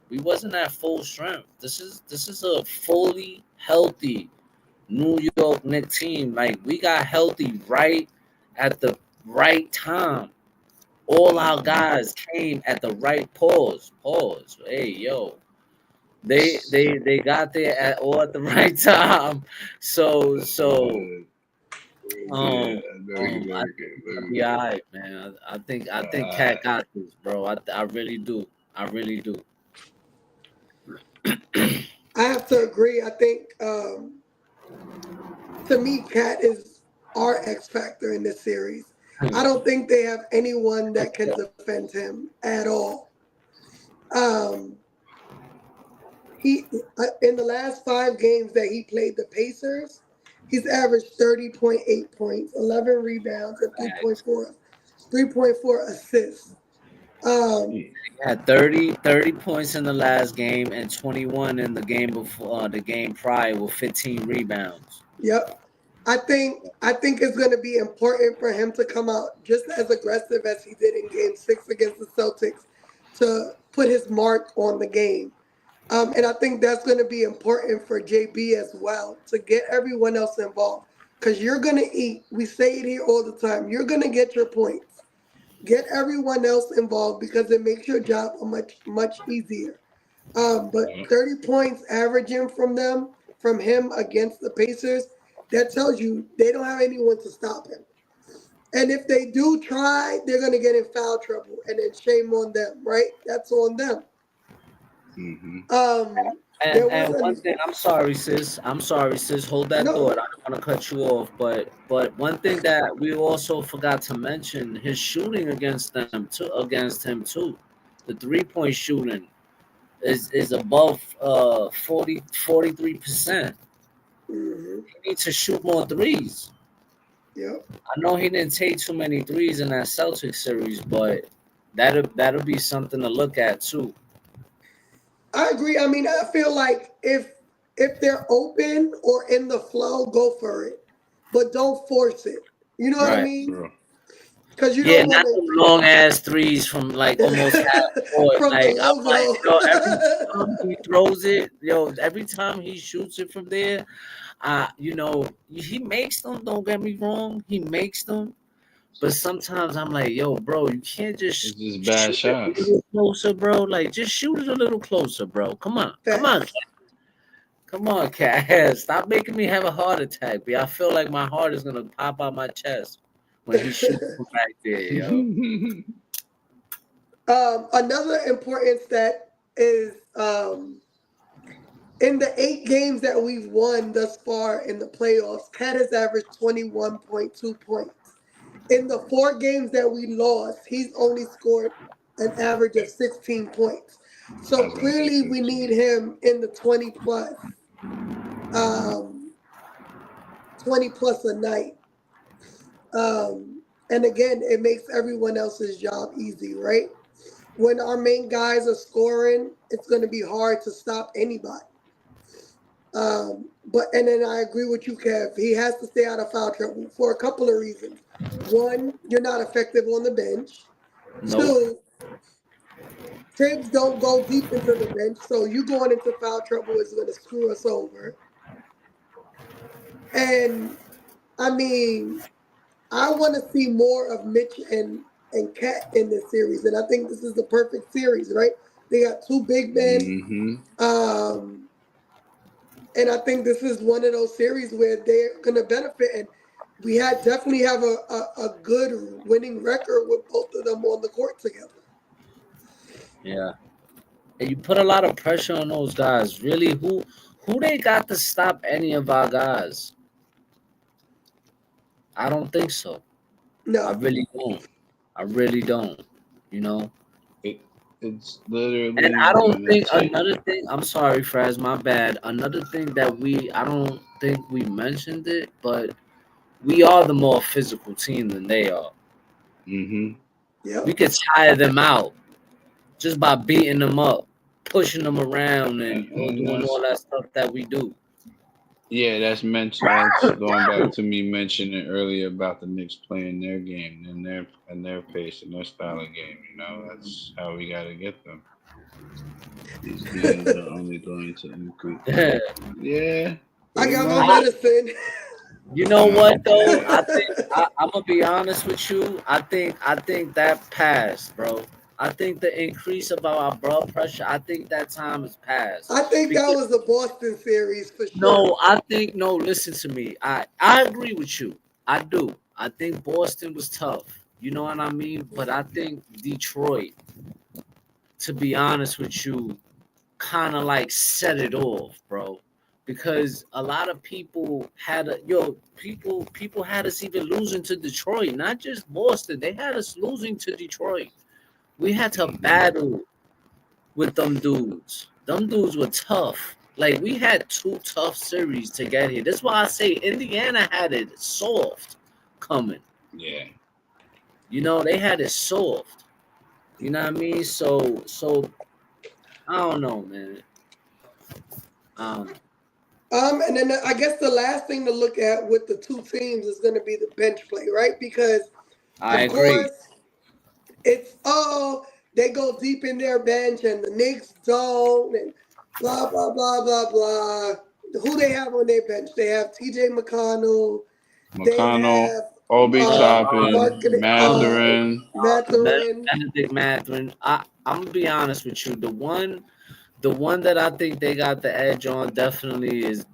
We wasn't at full strength. This is a fully healthy New York Knicks team. Like we got healthy right at the right time. All our hmm guys came at the right pause. Pause. Hey, yo. They got there at the right time. So uh, yeah, um I very think good, we're gonna very be all good. right, man. I think Uh, Cat got this, bro. I really do. I really do. I have to agree. I think to me, Cat is our X factor in this series. I don't think they have anyone that can defend him at all. Um, he in the last 5 games that he played the Pacers, he's averaged 30.8 points, 11 rebounds, and Facts. 3.4 3.4 assists. Um, Yeah. He had 30 points in the last game and 21 in the game before the game prior with 15 rebounds. yep. I think it's going to be important for him to come out just as aggressive as he did in Game 6 against the Celtics to put his mark on the game. And I think that's going to be important for JB as well to get everyone else involved because you're going to eat. We say it here all the time. You're going to get your points. Get everyone else involved because it makes your job much easier. But Yeah. 30 points averaging from him against the Pacers, that tells you they don't have anyone to stop him. And if they do try, they're gonna get in foul trouble, and then shame on them, right? That's on them. Mm-hmm. There was And one an thing, I'm sorry, sis. I'm sorry, sis. Hold that no, thought. I don't want to cut you off, but one thing that we also forgot to mention, his shooting against him too. The 3-point shooting is above 43%. mm-hmm, He needs to shoot more threes. yep. I know he didn't take too many threes in that Celtics series, but that'll be something to look at too. I agree. I mean, I feel like if they're open or in the flow, go for it, but don't force it. You know what I Right. mean? True. Because you Yeah, don't not want them long ass threes from like almost half to court. from the Like I'm like, every logo. time he throws it, every time he shoots it from there, he makes them. Don't get me wrong, he makes them. But sometimes I'm like, yo, bro, you can't just It's just bad shoot it a shots. little closer, bro. Like, just shoot it a little closer, bro. Facts. Come on, cat. Stop making me have a heart attack, B. I feel like my heart is gonna pop out my chest when he shoots from back there, yo. Another important stat is in the 8 games that we've won thus far in the playoffs, Cat has averaged 21.2 points. In the 4 games that we lost, he's only scored an average of 16 points. I So was gonna say clearly, we need 15. him in the 20 plus, um, 20 plus a night. And again, it makes everyone else's job easy, right? When our main guys are scoring, it's going to be hard to stop anybody. But and then I agree with you, Kev. He has to stay out of foul trouble for a couple of reasons. One, you're not effective on the bench. Nope. Two, Tibbs don't go deep into the bench, so you going into foul trouble is going to screw us over. And I mean, I want to see more of Mitch and Cat in this series, and I think this is the perfect series, right? They got two big men. Mm-hmm. Um, And I think this is one of those series where they're going to benefit. And we had definitely have a good winning record with both of them on the court together. Yeah. And you put a lot of pressure on those guys. Really, who they got to stop any of our guys? I don't think so. I No, really don't. I really don't. You know. It it's And literally I don't gonna think take. another thing. I'm sorry, Fraz, my bad. Another thing that I don't think we mentioned it, but we are the more physical team than they are. Mm-hmm. We yep. could tire them out just by beating them up, pushing them around, and And doing all that's that stuff that we do. yeah, that's mentioned. That's going back to me mentioning earlier about the Knicks playing their game and their pace and their style of game. You know, that's how we got to get them. These games are only going to increase. Yeah, I pretty got my I, much. medicine. you know Uh, what though? I'm gonna be honest with you. I think that passed, bro. I think the increase of our blood pressure. I think that time has passed I think that because was the Boston series for sure. no, I think no. Listen to me. I agree with you. I do. I think Boston was tough. You know what I mean? But I think Detroit, to be honest with you, kind of like set it off, bro. Because a lot of people people had us even losing to Detroit, not just Boston. They had us losing to Detroit. We had to hmm battle with them dudes. Them dudes were tough. Like we had 2 tough series to get here. That's why I say Indiana had it soft coming. Yeah, You know, they had it soft. You know what I mean? So I don't know, man. I don't know. And then I guess the last thing to look at with the two teams is going to be the bench play, right? Because I of agree. course it's they go deep in their bench and the Knicks don't and blah blah blah blah blah. Who they have on their bench? They have T.J. McConnell. They McConnell, have Obi Uh, Toppin, Market Mathurin. Matherin. Benedict Mathurin. I'm gonna be honest with you. The one that I think they got the edge on definitely is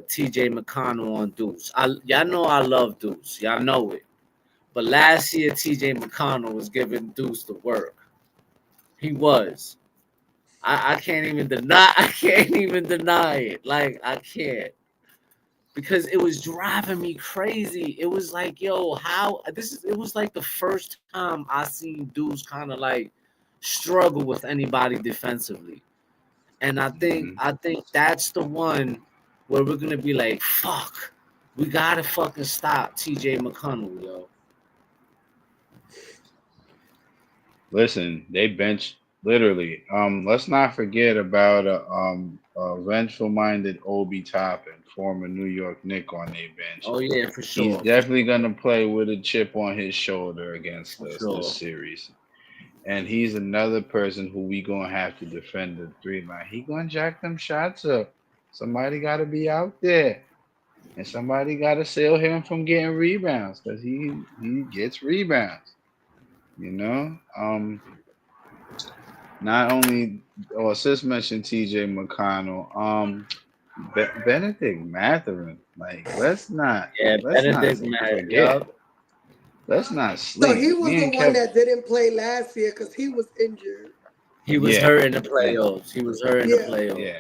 T.J. McConnell on Deuce. Y'all know I love Deuce. Y'all know it. But last year, T.J. McConnell was giving Deuce the work. He was. I can't even deny. I can't even deny it. Like I can't because it was driving me crazy. It was like, yo, how this is. It was like the first time I seen Deuce kind of like struggle with anybody defensively, and Mhm. I think that's the one where we're gonna be like, fuck, we gotta fucking stop T.J. McConnell, yo. Listen, they bench literally. Let's not forget about vengeful-minded Obi Toppin, former New York Knick, on their bench. Oh yeah, for He's sure, definitely gonna play with a chip on his shoulder against for us this sure. series, and he's another person who we gonna have to defend the three line. He gonna jack them shots up. Somebody got to be out there, and somebody got to seal him from getting rebounds because he gets rebounds. You know, not only, oh, sis mentioned T.J. McConnell, Benedict Mathurin. Like, Yeah, let's not Benedict Matt. forget, Yup. let's not So sleep. he was Me the and one Kev, that didn't play last year because he was injured. He was yeah, hurt in the and playoffs. He was hurt in the Yeah. playoffs. yeah,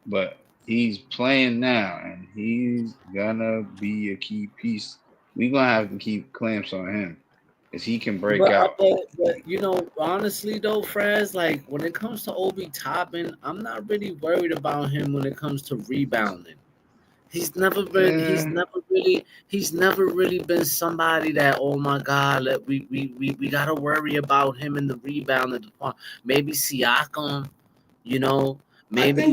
but he's playing now, and he's gonna be a key piece. We gonna have to keep clamps on him because he can break out. But you know, honestly though, Fraz, like when it comes to Obi Toppin, I'm not really worried about him when it comes to rebounding. Eh, He's never really been somebody that, oh my god, we gotta worry about him in the rebound at the point. Maybe Siakam, you know, maybe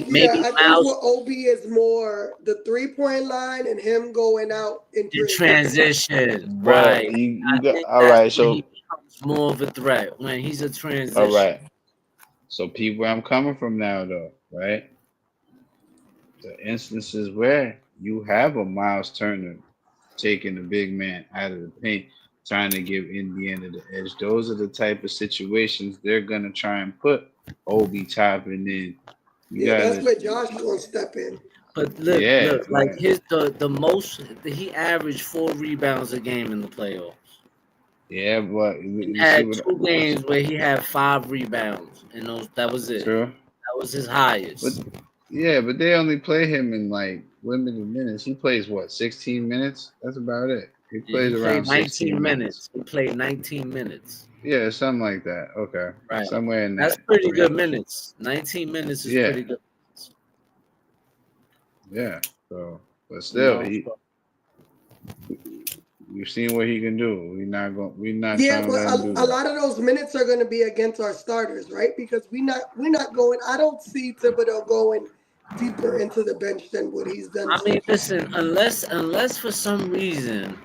I think Miles what Obi is more the 3 point line and him going out in in transition. transition, but right? you I got think all that's right. when he So becomes more of a threat when he's a all transition. right. So peep where I'm coming from now, though, right? The instances where you have a Miles Turner taking the big man out of the paint, trying to give Indiana the edge. Those are the type of situations they're gonna try and put Obi Toppin in. You Yeah, that's gotta, where Josh gonna step in. But yeah, look, like like, the most he averaged 4 rebounds a game in the playoffs. yeah, but He you see had what? 2 games where he had 5 rebounds, and those that was it. True, That was his but highest. yeah, but they only play him in like limited minutes. He plays what, 16 minutes? That's about it. He Yeah, he plays played around 16 19 minutes. minutes. He played 19 minutes. Yeah, something like that. Okay, Right. somewhere in That's that pretty good range. minutes. 19 minutes is Yeah, pretty good. yeah. So, but You still, know. he we've seen what he can do. We're not Yeah, trying to but let him do a that. lot of those minutes are gonna be against our starters, right? Because we're not going. I don't see Thibodeau going deeper into the bench than what he's done I so mean, far. listen, unless for some reason,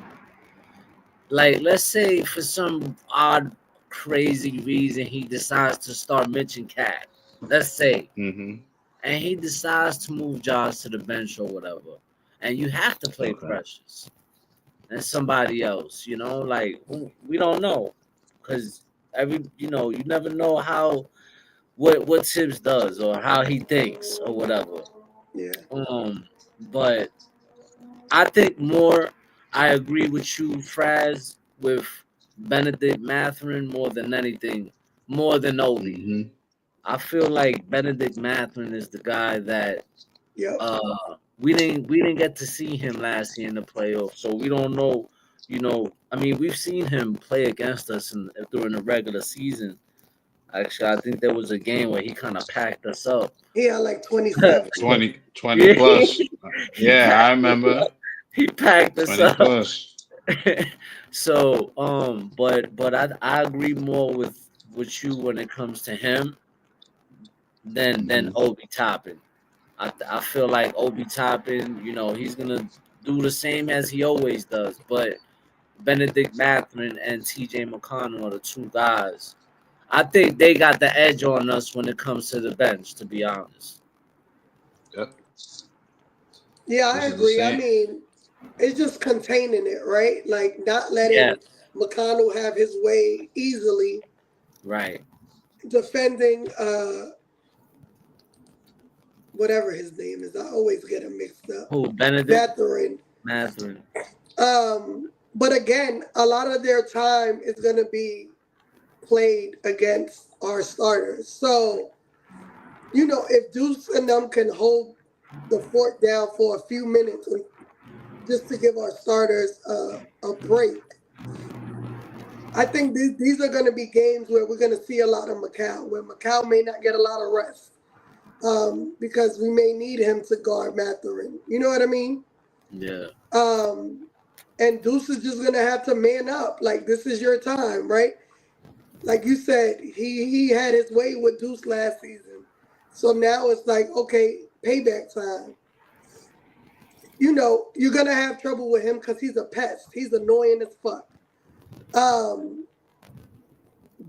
like let's say for some odd, crazy reason, he decides to start mentioning Cat. Let's say, Hmm. and he decides to move Josh to the bench or whatever, and you have to play Okay. Precious and somebody else. You know, like we don't know because you never know how what Tibbs does or how he thinks or whatever. Yeah. But I think more. I agree with you, Fraz, with Benedict Mathurin more than anything, more than Obi. Hmm. I feel like Benedict Mathurin is the guy that Yep. uh we didn't get to see him last year in the playoffs, so we don't know. You know, I mean, we've seen him play against us during the regular season. Actually, I think there was a game where he kind of packed us up. He had like 27. 20 Yeah, plus. he Yeah, I packed us remember. up. He packed us 20 up. plus. But I agree more with you when it comes to him than Obi Toppin. I feel like Obi Toppin, he's gonna do the same as he always does. But Benedict Mathurin and T.J. McConnell are the two guys. I think they got the edge on us when it comes to the bench. To be honest. Yep. Yeah, I This is the agree. I same. mean, it's just containing it, right? Like not Yeah. letting McConnell have his way easily, Right. defending whatever his name is. I always get him mixed up. Who? Benedict Veteran. Mathurin. But again, a lot of their time is going to be played against our starters. So, if Deuce and them can hold the fort down for a few minutes just to give our starters a break, I think these are going to be games where we're going to see a lot of Macau, where Macau may not get a lot of rest because we may need him to guard Mathurin. You know what I mean? Yeah. And Deuce is just gonna have to man up. Like this is your time, right? Like you said, he had his way with Deuce last season, so now it's like okay, payback time. You're gonna have trouble with him because he's a pest. He's annoying as fuck.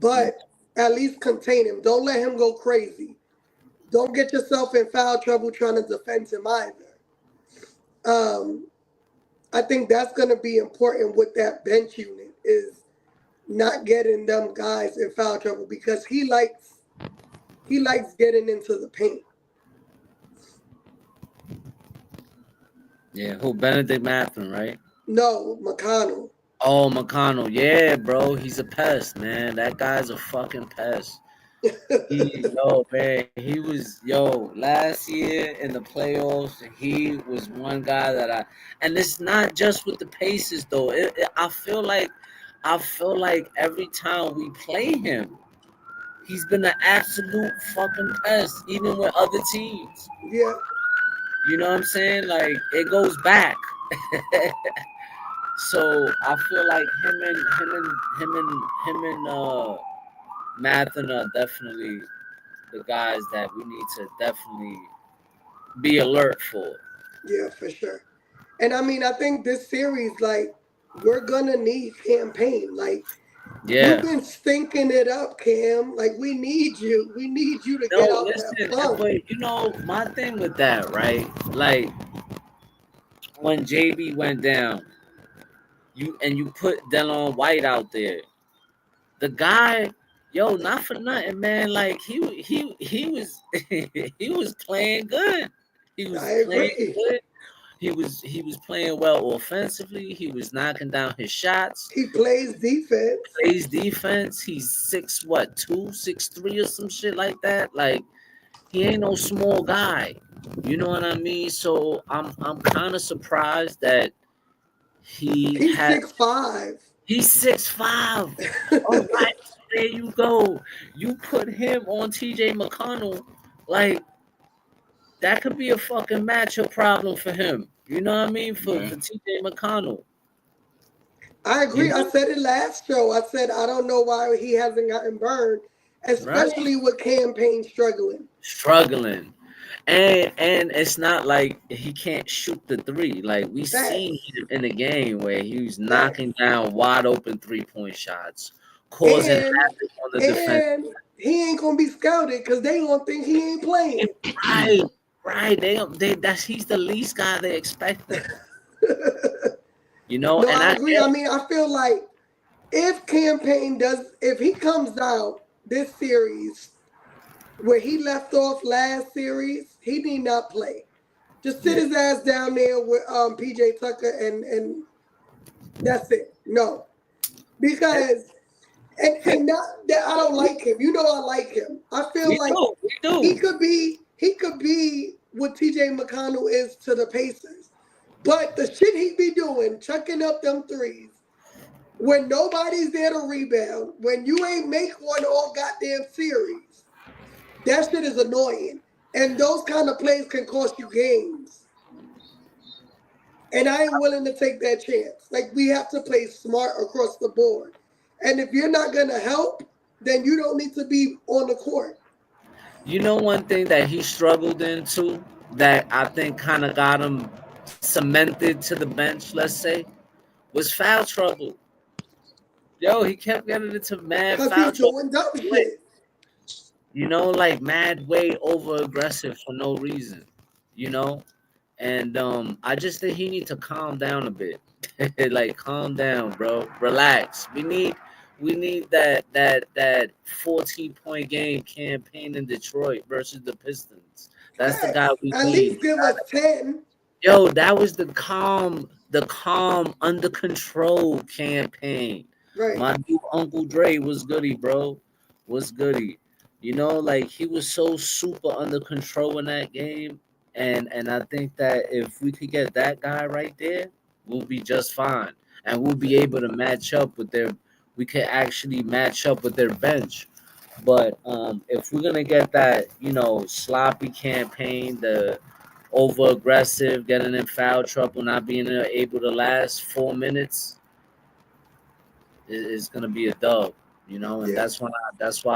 But at least contain him. Don't let him go crazy. Don't get yourself in foul trouble trying to defend him either. I think that's going to be important with that bench unit is not getting them guys in foul trouble because he likes getting into the paint. Yeah. Who? Benedict Mathurin, right? No, McConnell. Oh, McConnell. Yeah, bro. He's a pest, man. That guy's a fucking pest. Man, last year in the playoffs, he was one guy and it's not just with the Pacers though. I feel like every time we play him, he's been an absolute fucking pest, even with other teams. Yeah. You know what I'm saying? Like it goes back. So I feel like him and Mathen are definitely the guys that we need to definitely be alert for. Yeah, for sure. And I mean, I think this series, like, we're gonna need campaign. Like, you've Yeah. been stinking it up, Cam. Like, we need you. We need you to No, get out that listen, funk. but my thing with that, right? Like when JB went down, you put Delon White out there. The guy, not for nothing, man. Like he was he was playing good. He was I playing agree. good. He was playing well offensively. He was knocking down his shots. He plays defense. Plays defense. He's 6'2", 6'3", or some shit like that. Like he ain't no small guy. You know what I mean? So I'm kind of surprised that He's 6'5". he's 6'5". All right, there you go. You put him on T.J. McConnell, like that could be a fucking matchup problem for him. You know what I mean? For T.J. McConnell. I agree. I said it last show. I said I don't know why he hasn't gotten burned, especially with campaign struggling. And it's not like he can't shoot the three. Like we seen him in the game where he was knocking down wide open 3-point shots, causing havoc on the defense. And he ain't gonna be scouted because they gonna think he ain't playing. Right. He's the least guy they expected. No, and I agree. I mean, I feel like if he comes out this series where he left off last series, he need not play. Just sit his ass down there with PJ Tucker and that's it. No. Because and not that I don't like him. I like him. I feel he could be what TJ McConnell is to the Pacers. But the shit he be doing, chucking up them threes, when nobody's there to rebound, when you ain't make one all goddamn series, that shit is annoying. And those kind of plays can cost you games. And I ain't willing to take that chance. Like, we have to play smart across the board. And if you're not going to help, then you don't need to be on the court. You know, one thing that he struggled into that I think kind of got him cemented to the bench, let's say, was foul trouble. Yo, he kept getting into mad Because foul he's trouble. doing dumb shit. You know, like mad way over aggressive for no reason. You know, and I just think he needs to calm down a bit. Like, calm down, bro. Relax. We need that 14-point game campaign in Detroit versus the Pistons. That's the guy Facts. we At need. least give us 10. Yo, that was the calm, under control campaign. Right. My dude Uncle Dre was goody, bro. Was goody. You know, like, he was so super under control in that game. And I think that if we could get that guy right there, we'll be just fine. And we'll be able to match up with their we could actually match up with their bench. But if we're gonna get that, sloppy campaign, the over aggressive, getting in foul trouble, not being able to last 4 minutes, is gonna be a dub. And Yeah. that's why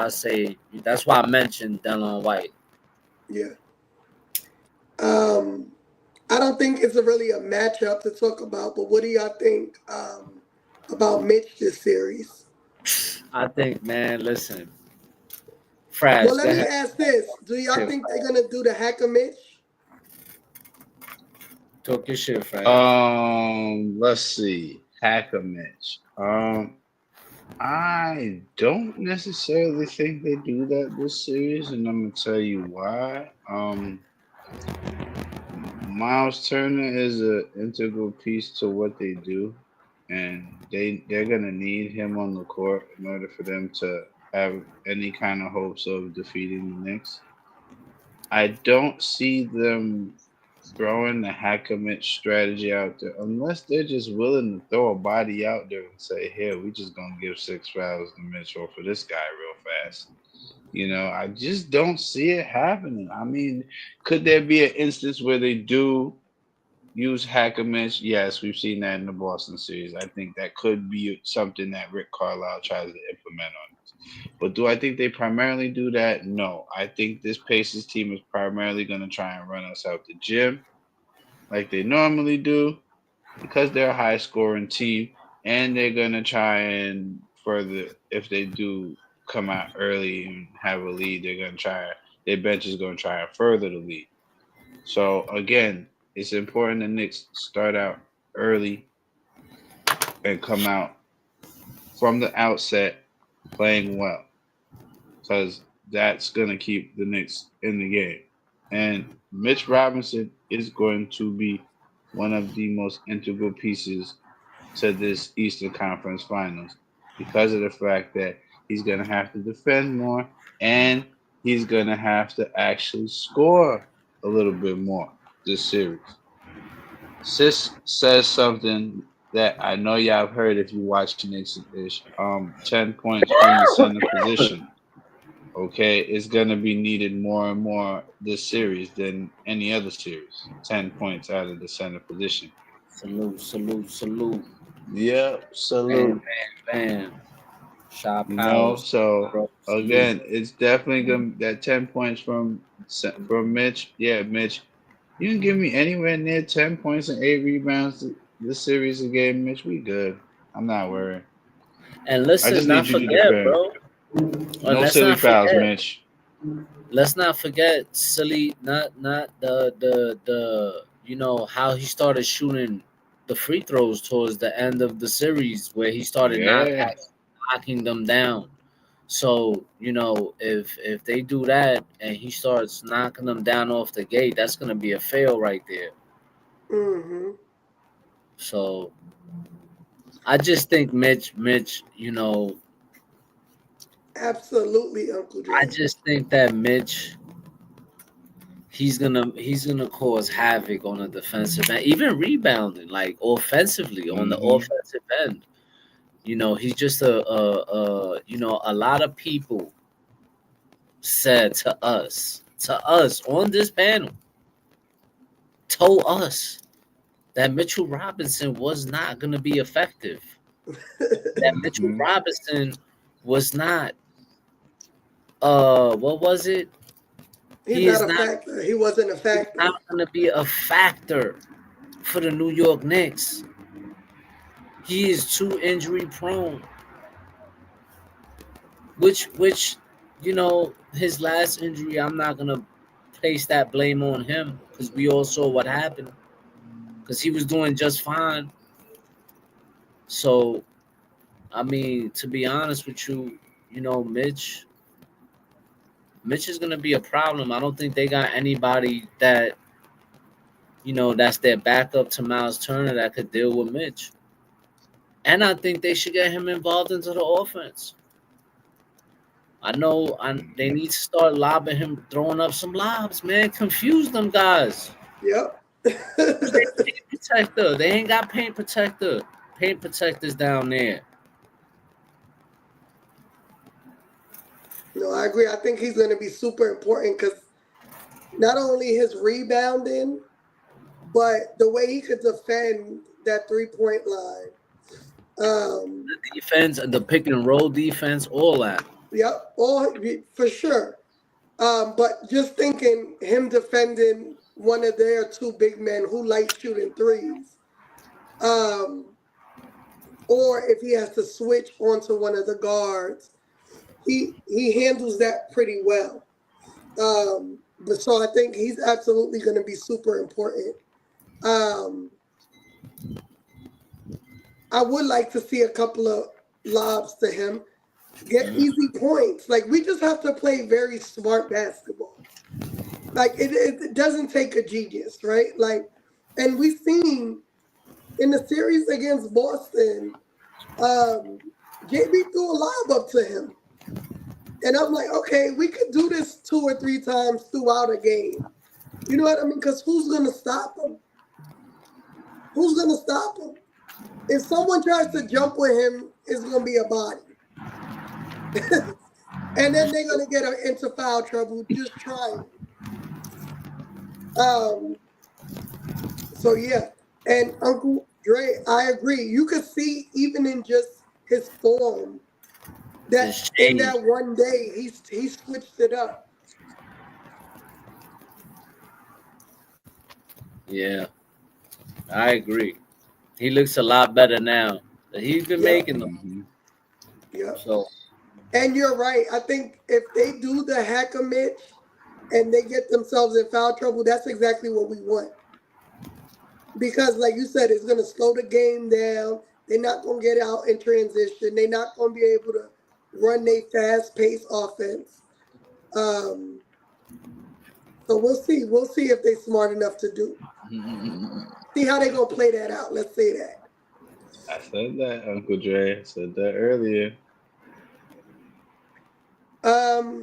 I mentioned Delon White. Yeah. Um, I don't think it's really a matchup to talk about, but what do y'all think about Mitch this series? I think, man, listen, Well, Fraz, let go me ahead. ask this. Do y'all Shit, think they're going to do the hack of Mitch? talk your shit, Fraz. Let's see. Hack a Mitch. I don't necessarily think they do that this series, and I'm gonna tell you why. Miles Turner is an integral piece to what they do, and they're gonna need him on the court in order for them to have any kind of hopes of defeating the Knicks. I don't see them throwing the Hackett strategy out there unless they're just willing to throw a body out there and say, "Here, we just gonna give 6 fouls to Mitchell for this guy real fast." I just don't see it happening. I mean, could there be an instance where they do use Hackamish? Yes, we've seen that in the Boston series. I think that could be something that Rick Carlisle tries to implement on us. But do I think they primarily do that? No. I think this Pacers team is primarily going to try and run us out the gym like they normally do because they're a high scoring team, and they're going to try and further, if they do come out early and have a lead, they're going to try, their bench is going to try and further the lead. So again, it's important the Knicks start out early and come out from the outset playing well because that's going to keep the Knicks in the game. And Mitch Robinson is going to be one of the most integral pieces to this Eastern Conference Finals because of the fact that he's going to have to defend more and he's going to have to actually score a little bit more this series. Sis says something that I know y'all have heard if you watch Knicks ish. 10 points from the center position. Okay, it's gonna be needed more and more this series than any other series. 10 points out of the center position. Salute, salute, salute. Yep, Bam, salute. bam, bam. Shot powers, So bro. Salute. again, it's definitely gonna that 10 points from Mitch. Yeah, Mitch, you can give me anywhere near 10 points and 8 rebounds this series again, Mitch. We good. I'm not worried. And I listen, just not need you to forget, defend. bro. No Let's silly not fouls, forget. Mitch. Let's not forget, silly. Not the how he started shooting the free throws towards the end of the series, where he started not Yeah. actually knocking them down. So if they do that and he starts knocking them down off the gate, that's gonna be a fail right there. Mm-hmm. So I just think Mitch, Absolutely, Uncle I Dre. just think that Mitch, he's gonna cause havoc on the defensive end, even rebounding, like offensively on the Mm-hmm. offensive end. He's just a lot of people said to us on this panel, told us that Mitchell Robinson was not going to be effective. That Mitchell Mhm. Robinson was not what was it? He's He not is a not factor. He wasn't a factor. going to be a factor for the New York Knicks. He is too injury prone. Which his last injury, I'm not going to place that blame on him because we all saw what happened because he was doing just fine. So, I mean, to be honest with you, Mitch is gonna be a problem. I don't think they got anybody that that's their backup to Miles Turner that could deal with Mitch. And I think they should get him involved into the offense. I know they Mhm. need to start lobbing him, throwing up some lobs, man. Confuse them guys. Yep. Who's their paint protector? They ain't got paint protector. Paint protectors down there. No, I agree. I think he's going to be super important because not only his rebounding, but the way he could defend that 3-point line. Defense, the pick and roll defense, all that. Yep, all for sure. But just thinking him defending one of their two big men who like shooting threes, um, or if he has to switch onto one of the guards, he handles that pretty well. But so I think he's absolutely going to be super important. Um, I would like to see a couple of lobs to him, get easy points. Like we just have to play very smart basketball. Like it doesn't take a genius, right? Like, and we've seen in the series against Boston, JB threw a lob up to him. And I'm like, okay, we could do this 2 or 3 times throughout a game. You know what I mean? Because who's going to stop him? Who's going to stop him? If someone tries to jump with him, it's going to be a body. And then they're going to get into foul trouble just trying. So, yeah. And Uncle Dre, I agree. You could see even in just his form that in that one day, he switched it up. Yeah, I agree. He looks a lot better now. He's been Yep. making them. Mhm. Yep. So And you're right. I think if they do the hacker Mitch and they get themselves in foul trouble, that's exactly what we want. Because, like you said, it's going to slow the game down. They're not going to get out in transition. They're not going to be able to run their fast-paced offense. So we'll see. We'll see if they're smart enough to do. See how they're going to play that out. Let's say that. I said that, Uncle Dre. I said that earlier.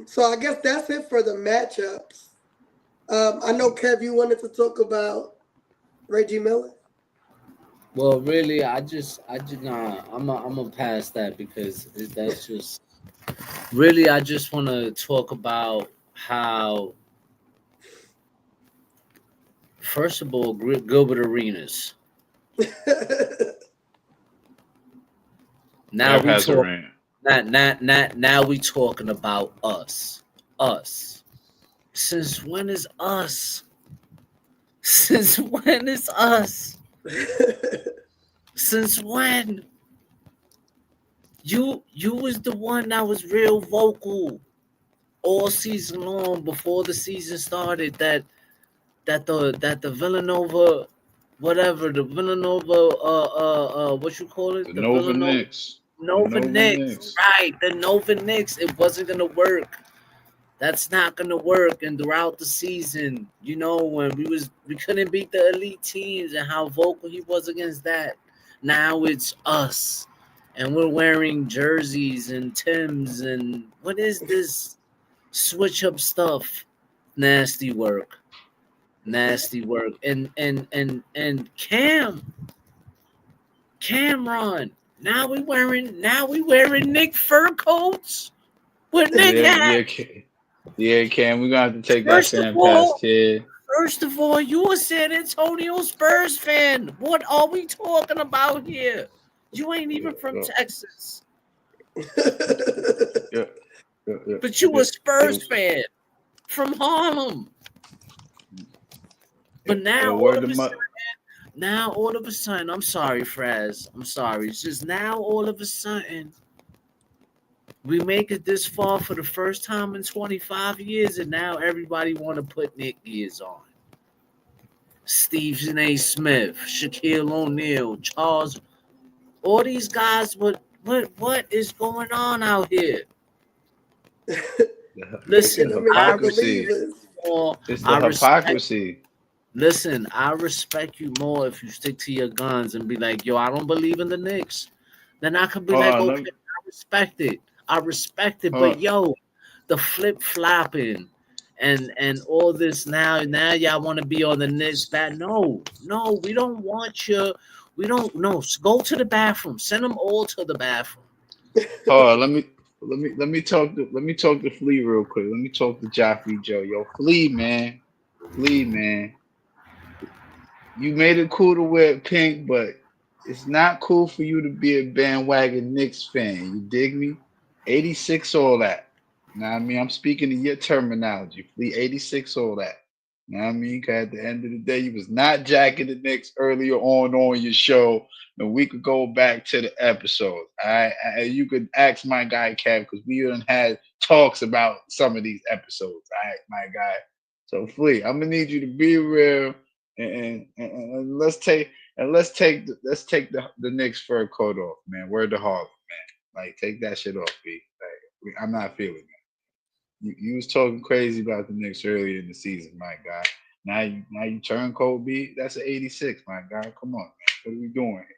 So I guess that's it for the matchups. I know, Kev, you wanted to talk about Reggie Miller. well, really, nah, I'm gonna pass that because that's just really. I just want to talk about how, first of all, Gilbert Arenas. Now Kev we has a talk. rant. Now we talking about us. Us. Since when is us? Since when is us? Since when? You was the one that was real vocal all season long before the season started that the Villanova, whatever, the Villanova what you call it, The the Nova Villanova Knicks. The Nova Nova Knicks, Knicks. right? The Nova Knicks. It wasn't gonna work. That's not gonna work. And throughout the season, when we couldn't beat the elite teams and how vocal he was against that. Now it's us, and we're wearing jerseys and Timbs and what is this switch up stuff? Nasty work. Nasty work. And Cameron. Now we wearing Nick fur coats with Nick Yeah, hat. yeah, yeah, Cam. We're gonna have to take that First of fan pass, all, kid. First of all, you a San Antonio Spurs fan. What are we talking about here? You ain't even from Texas. Yeah. But you a Spurs fan from Harlem. But now all of a sudden, I'm sorry, Fraz. I'm sorry. It's just now all of a sudden, we make it this far for the first time in 25 years, and now everybody want to put Nick gears on. Stephen A. Smith, Shaquille O'Neal, Charles, all these guys. What is going on out here? Listen, I believers. It's the hypocrisy. Listen, I respect you more if you stick to your guns and be like, yo, I don't believe in the Knicks. Then I could be okay, I respect it. But yo, the flip flopping and all this now y'all want to be on the Knicks bad. No, we don't want you. We don't know. Go to the bathroom. Send them all to the bathroom. Let me talk to Flea real quick. Let me talk to Joffrey Joe. Yo, Flea man. You made it cool to wear pink, but it's not cool for you to be a bandwagon Knicks fan. You dig me? 86 all that. Know what I mean? I'm speaking in your terminology. Flea 86 all that. Know what I mean? Because at the end of the day, you was not jacking the Knicks earlier on your show. And we could go back to the episodes. All right? You could ask my guy Kev because we done had talks about some of these episodes. All right, my guy. So Flea, I'm gonna need you to be real and let's take the Knicks fur coat off, man. Word to Harlem, man. Like take that shit off, B. Like I'm not feeling that. You was talking crazy about the Knicks earlier in the season, my guy. Now you turn cold, B. That's an 86, my guy. Come on, man. What are we doing here?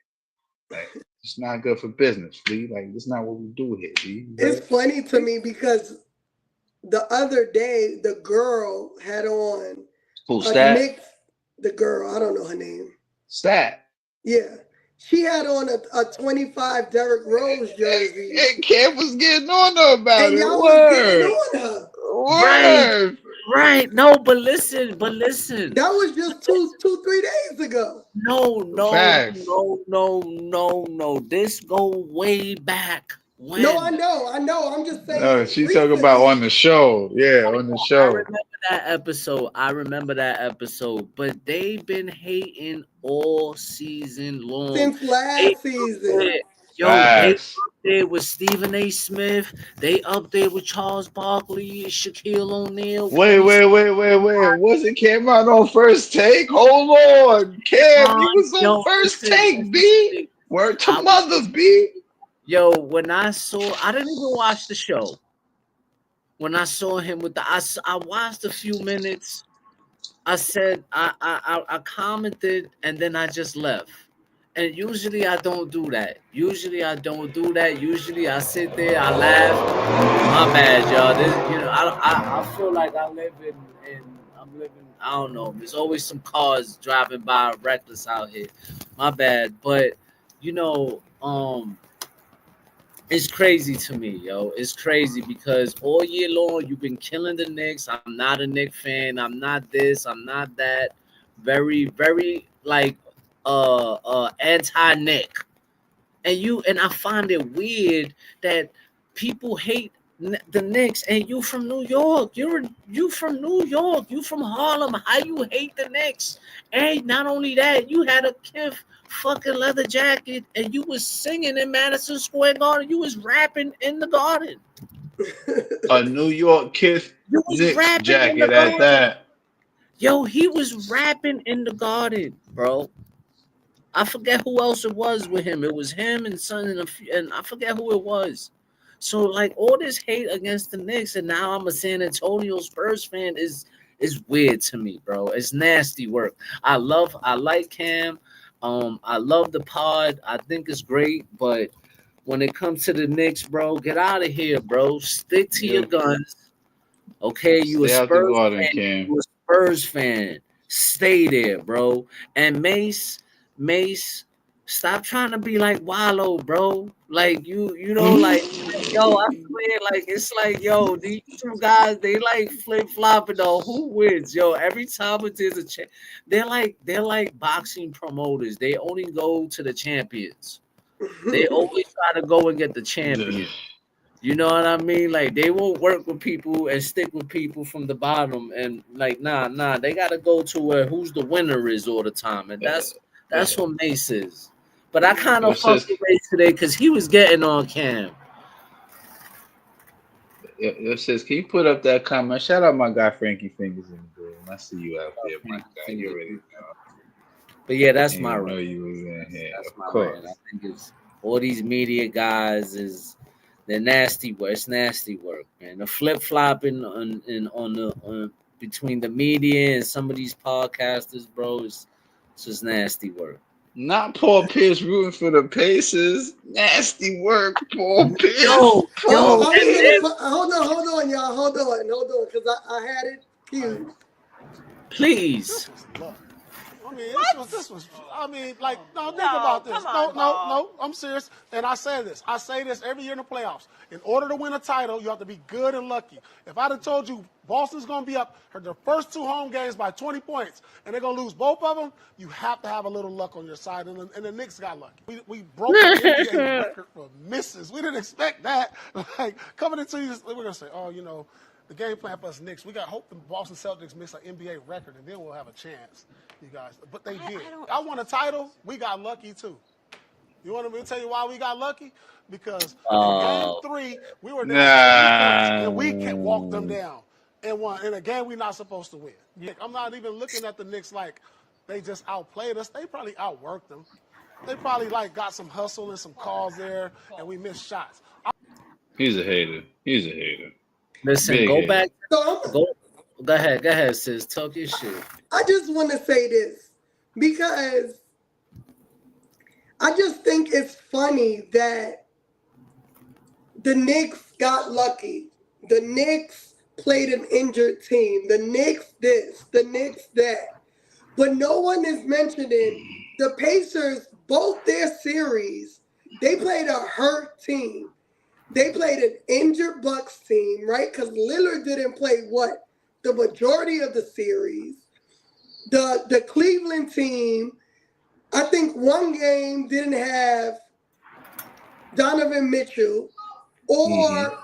Like it's not good for business, B. Like that's not what we do here, B. It's funny to me because the other day the girl had on Knicks. The girl, I don't know her name. Stat. Yeah. She had on a 25 Derrick Rose jersey. And Kev was getting on her about and it. y'all was getting on her. Word. Right. No, but listen. That was just 3 days ago. No. Facts. No. This go way back. When? No, I know. I'm just saying. No, she's talking about on the show. Yeah, on the show. I remember that episode. But they've been hating all season long. Since last season. Yo, they up there with Stephen A. Smith. They up there with Charles Barkley, Shaquille O'Neal. Wait. Wasn't Cam out on First Take? Hold on. Cam, you was on First Take, B. Word to mother, B. Yo, when I didn't even watch the show. When I saw him with I watched a few minutes. I said, I commented, and then I just left. And usually I don't do that. Usually I sit there, I laugh. My bad, y'all. I feel like I'm living. I don't know. There's always some cars driving by reckless out here. My bad, but it's crazy to me, yo. It's crazy because all year long you've been killing the Knicks. I'm not a Knicks fan. I'm not this. I'm not that. Very, very anti-Nick. And I find it weird that people hate the Knicks, and you from New York. You from New York. You from Harlem. How you hate the Knicks? And not only that, you had a Kith fucking leather jacket, and you was singing in Madison Square Garden. You was rapping in the Garden. A New York Kith Knicks jacket at that. Yo, he was rapping in the Garden, bro. I forget who else it was with him. It was him and son, and I forget who it was. So like all this hate against the Knicks, and now I'm a San Antonio Spurs fan is weird to me, bro. It's nasty work. I like Cam. I love the pod. I think it's great, but when it comes to the Knicks, bro, get out of here, bro. Stick to your guns. Okay, you a Spurs fan. Stay there, bro. And Mace, stop trying to be like Wallow, bro. Like you know, like Yo, I swear, like it's like, yo, these two guys, they like flip flopping on who wins. Yo, every time it is they're like boxing promoters. They only go to the champions. They always try to go and get the champion. You know what I mean? Like they won't work with people and stick with people from the bottom. And like, nah, they gotta go to where who's the winner is all the time. And that's what Mace is. But I kind Yo, of fucked sis, with Mace today because he was getting on Cam. yo, sis, can you put up that comment? Shout out my guy Frankie Fingers in the building. I see you out there, my guy. You already know. But yeah, I that's didn't my even know rant. you was in here. That's Of my rant. I course. think it's all these media guys is they're nasty work. It's nasty work, man. The flip flopping on the between the media and some of these podcasters, bro, is it's just nasty work. Not Paul Pierce rooting for the Pacers. Nasty work, Paul Pierce. Yo, yo, I'm and gonna then hold on, y'all, hold on, because I had it queued. please. This was luck. I mean, this was. I mean, like, no, think about this. No. I'm serious, and I say this. I say this every year in the playoffs. In order to win a title, you have to be good and lucky. If I'd have told you Boston's going to be up their first two home games by 20 points, and they're going to lose both of them, you have to have a little luck on your side. And the Knicks got lucky. We broke the NBA record for misses. We didn't expect that. Like coming into these, we're going to say, oh, you know. The game plan for us Knicks, we got hope the Boston Celtics miss an NBA record, and then we'll have a chance, you guys. But they did. I won a title. We got lucky too. You want me to tell you why we got lucky? Because in Game 3 we were down 20 points, and we can walk them Nah. down and won in a game we're not supposed to win. Like, I'm not even looking at the Knicks like they just outplayed us. They probably outworked them. They probably like got some hustle and some calls there, and we missed shots. He's a hater. He's a hater. Listen, Big go hater. back. So Go go ahead, sis. Talk your shit. I just want to say this because I just think it's funny that the Knicks got lucky. The Knicks played an injured team. The Knicks this, the Knicks that. But no one is mentioning the Pacers, both their series, they played a hurt team. They played an injured Bucks team, right? Because Lillard didn't play the majority of the series. The Cleveland team, I think one game didn't have Donovan Mitchell or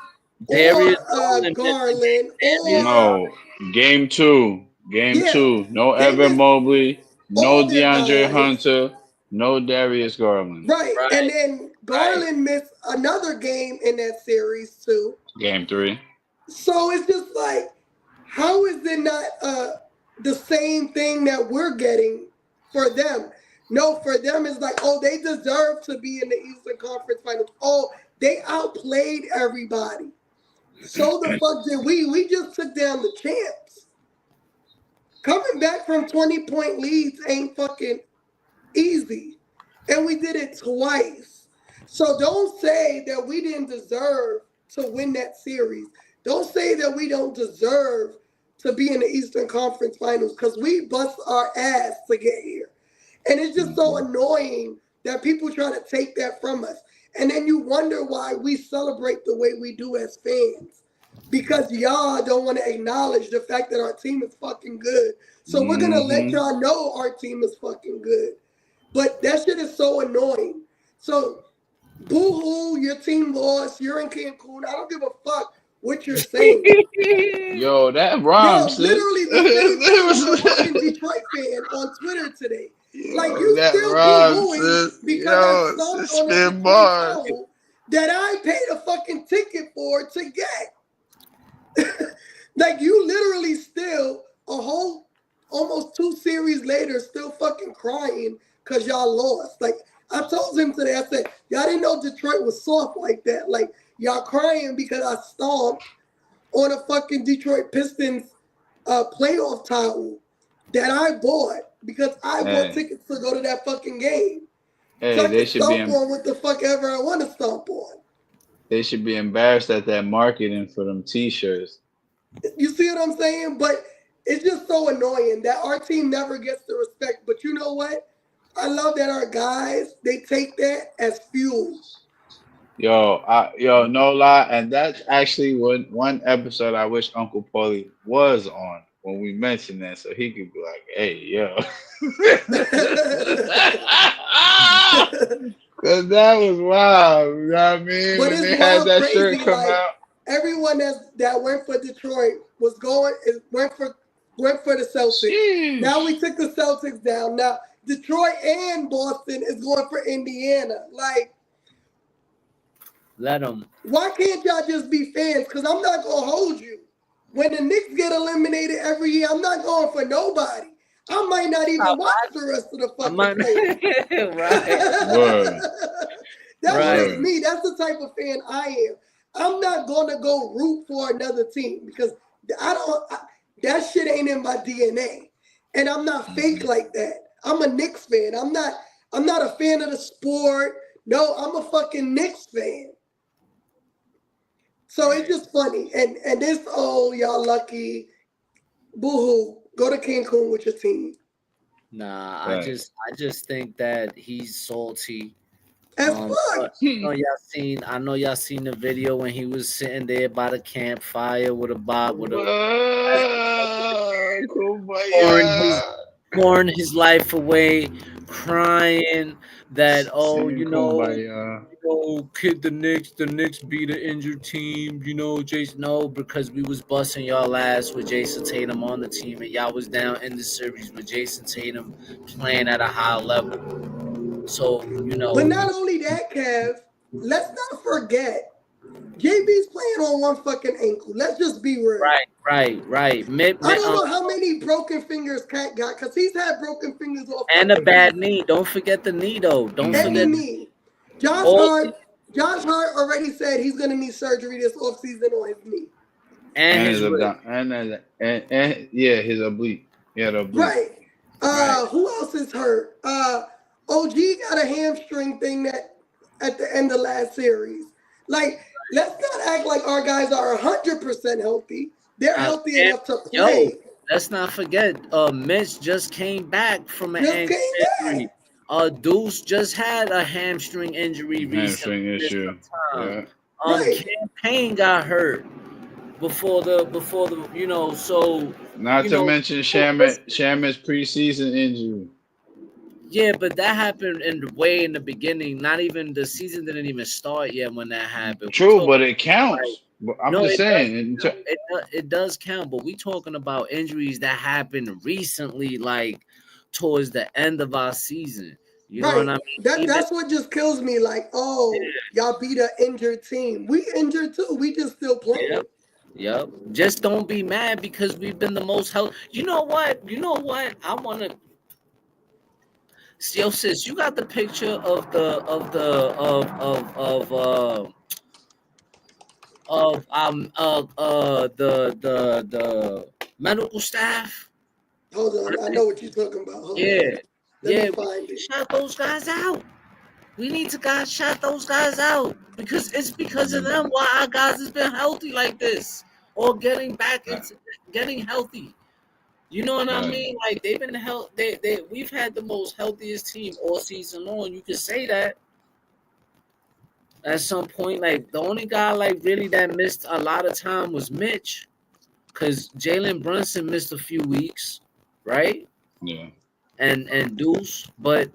Darius Garland Darius or No. Game two. Game yeah, two. No they Evan missed Mobley. No all their DeAndre guys. Hunter. No Darius Garland. Right. And Right, then right. Garland missed another game in that series too. Game 3. So it's just like, how is it not the same thing that we're getting for them? No, for them it's like, oh, they deserve to be in the Eastern Conference Finals. Oh, they outplayed everybody. So the fuck did we? We just took down the champs. Coming back from 20-point leads ain't fucking easy. And we did it twice. So don't say that we didn't deserve to win that series. Don't say that we don't deserve to be in the Eastern Conference Finals because we bust our ass to get here. And it's just so annoying that people try to take that from us. And then you wonder why we celebrate the way we do as fans. Because y'all don't want to acknowledge the fact that our team is fucking good. So we're going to let y'all know our team is fucking good. But that shit is so annoying. So, boo-hoo, your team lost. You're in Cancun. I don't give a fuck what you're saying. Yo, that Yo, rhymes, sis. literally the same thing with a fucking Detroit fan on Twitter today. Like, Yo, you that still rhymes, boo-hooing sis. because Yo, I stomped sis, on a spin Detroit bars. towel that I paid a fucking ticket for to get. Like, you literally still, a whole, almost 2 series later, still fucking crying because y'all lost. Like, I told him today, I said, y'all didn't know Detroit was soft like that. Like, y'all crying because I stomped on a fucking Detroit Pistons playoff towel that I bought because I bought tickets to go to that fucking game. So Hey, I they can should stomp be on what the fuck ever I want to stomp on. they should be embarrassed at that marketing for them T-shirts. You see what I'm saying? But it's just so annoying that our team never gets the respect. But you know what? I love that our guys, they take that as fuel. No lie, and that's actually one episode I wish Uncle Paulie was on when we mentioned that, so he could be like, "Hey, yo," because that was wild. You know what I mean? But When it's they had wild that shirt crazy. come Like out. everyone that went for Detroit went for the Celtics. Now Sheesh. we took the Celtics down. Now Detroit and Boston is going for Indiana. Like, Let them. why can't y'all just be fans? Because I'm not gonna hold you. When the Knicks get eliminated every year, I'm not going for nobody. I might not even watch the rest of the I might fucking playoffs. right, Word. That's right. just me. That's the type of fan I am. I'm not gonna go root for another team because that shit ain't in my DNA, and I'm not fake like that. I'm a Knicks fan. I'm not a fan of the sport. No, I'm a fucking Knicks fan. So it's just funny, and this y'all lucky, boohoo. Go to Cancun with your team. Nah, Right. I just think that he's salty. As But fuck. I know y'all seen the video when he was sitting there by the campfire with a bob with a pouring his Kumbaya. pouring his life away, crying that Singing Kumbaya. kid, the Knicks beat an injured team, Jason. No, because we was busting y'all ass with Jason Tatum on the team, and y'all was down in the series with Jason Tatum playing at a high level. So But not only that, Kev, let's not forget, JB's playing on one fucking ankle. Let's just be real. right. I don't know how many broken fingers Cat got because he's had broken fingers off And a fucking bad season. knee. Don't forget the knee, though. Don't Any forget knee. Josh all Hart already said he's gonna need surgery this offseason on his knee. and And his his rib. and yeah, his oblique. Yeah, the oblique. Right. Right. Who else is hurt? OG got a hamstring thing that at the end of last series. Like, let's not act like our guys are 100% healthy. They're healthy enough to Yo, play. let's not forget, Mitch just came back from an Just ankle came injury. back. Deuce just had a hamstring injury recently. Hamstring Missed issue. some time. Yeah. Right. Campaign got hurt before the so Not to mention listen, Shaman's preseason injury. yeah, but that happened way in the beginning. Not even the season didn't even start yet when that happened. We True, talking but it like counts. But I'm no, just it does. saying. It does count, but we talking about injuries that happened recently, like towards the end of our season. You know what Right. I mean? Even That's what just kills me. Like, y'all beat an injured team. We injured too. We just still playing. yep. Just don't be mad because we've been the most healthy. You know what? I wanna. Yo, sis, you got the picture of the medical staff. Hold on. I know what you're talking about. Hold on. Yeah, Let me yeah. We find it. shut those guys out. We need to guys shut those guys out because it's because of them why our guys has been healthy like this or getting back into getting healthy. You know what I mean? Like they've been we've had the most healthiest team all season long. You could say that at some point. Like the only guy like really that missed a lot of time was Mitch, because Jalen Brunson missed a few weeks, right? Yeah. And Deuce, but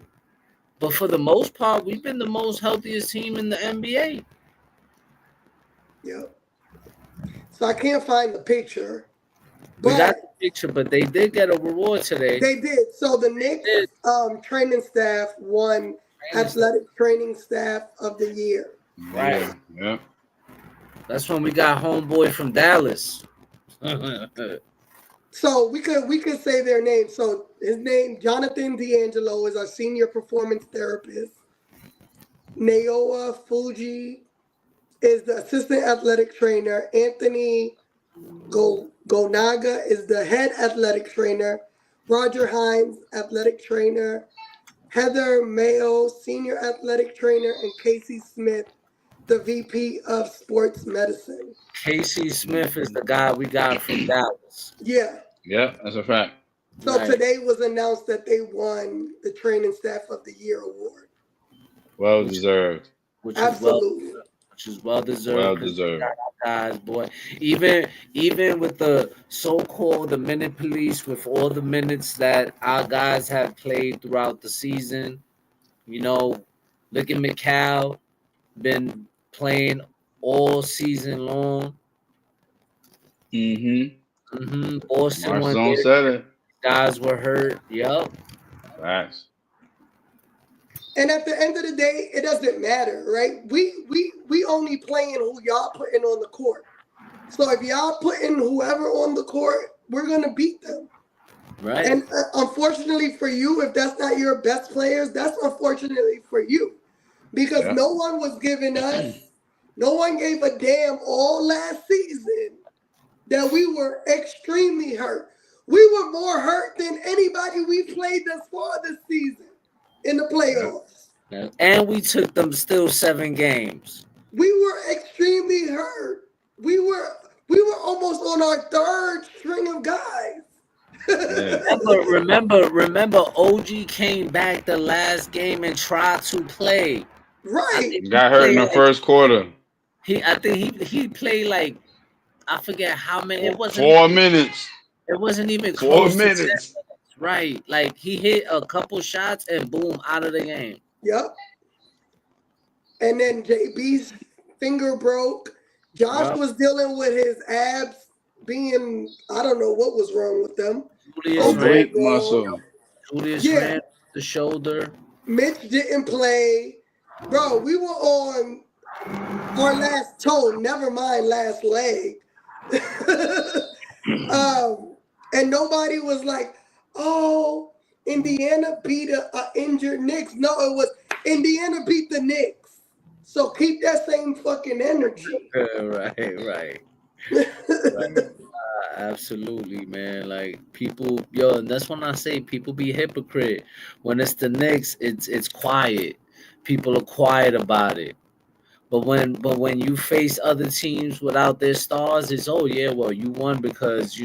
for the most part, we've been the most healthiest team in the NBA. Yep. So I can't find the picture, We got but the picture, but they did get a reward today. they did. So the Knicks Did. training staff won athletic training staff of the year. Right. Yeah. Yep. That's when we got homeboy from Dallas. So we could say their name. So his name, Jonathan D'Angelo, is our senior performance therapist. Naoa Fuji is the assistant athletic trainer. Anthony Gonaga is the head athletic trainer. Roger Hines, athletic trainer. Heather Mayo, senior athletic trainer, and Casey Smith, the VP of sports medicine. Casey Smith is the guy we got from Dallas. Yeah. Yep, that's a fact. So today was announced that they won the training staff of the year award. Well deserved. Which Absolutely. which is well deserved. Well 'Cause deserved. guys, boy, even with the so-called the minute police, with all the minutes that our guys have played throughout the season, you know, look at McCall, been playing all season long. Boston Mark one Zone day said it. guys were hurt. Yup. Facts. And at the end of the day, it doesn't matter, right? We only playing who y'all putting on the court. So if y'all putting whoever on the court, we're gonna beat them. Right. And unfortunately for you, if that's not your best players, that's unfortunately for you, because Yeah. no one was giving us, no one gave a damn all last season that we were extremely hurt. We were more hurt than anybody we played thus far this season in the playoffs. And we took them still 7 games. We were extremely hurt. We were almost on our 3rd string of guys. Remember, OG came back the last game and tried to play. Right. Got hurt in the first quarter. I think he played like, I forget how many. It wasn't 4 minutes. It wasn't even 4 close minutes. to 10 minutes. Right. Like he hit a couple shots and boom, out of the game. Yep. And then JB's finger broke. Josh was dealing with his abs being, I don't know what was wrong with them. Oblique muscle. Julius ran the shoulder. Mitch didn't play. Bro, we were on our last toe, never mind last leg. And nobody was like, oh, Indiana beat a injured Knicks. No, it was Indiana beat the Knicks. So keep that same fucking energy. Right. Absolutely, man. Like people, and that's when I say people be hypocrite. When it's the Knicks, it's quiet. People are quiet about it. But when you face other teams without their stars, it's you won because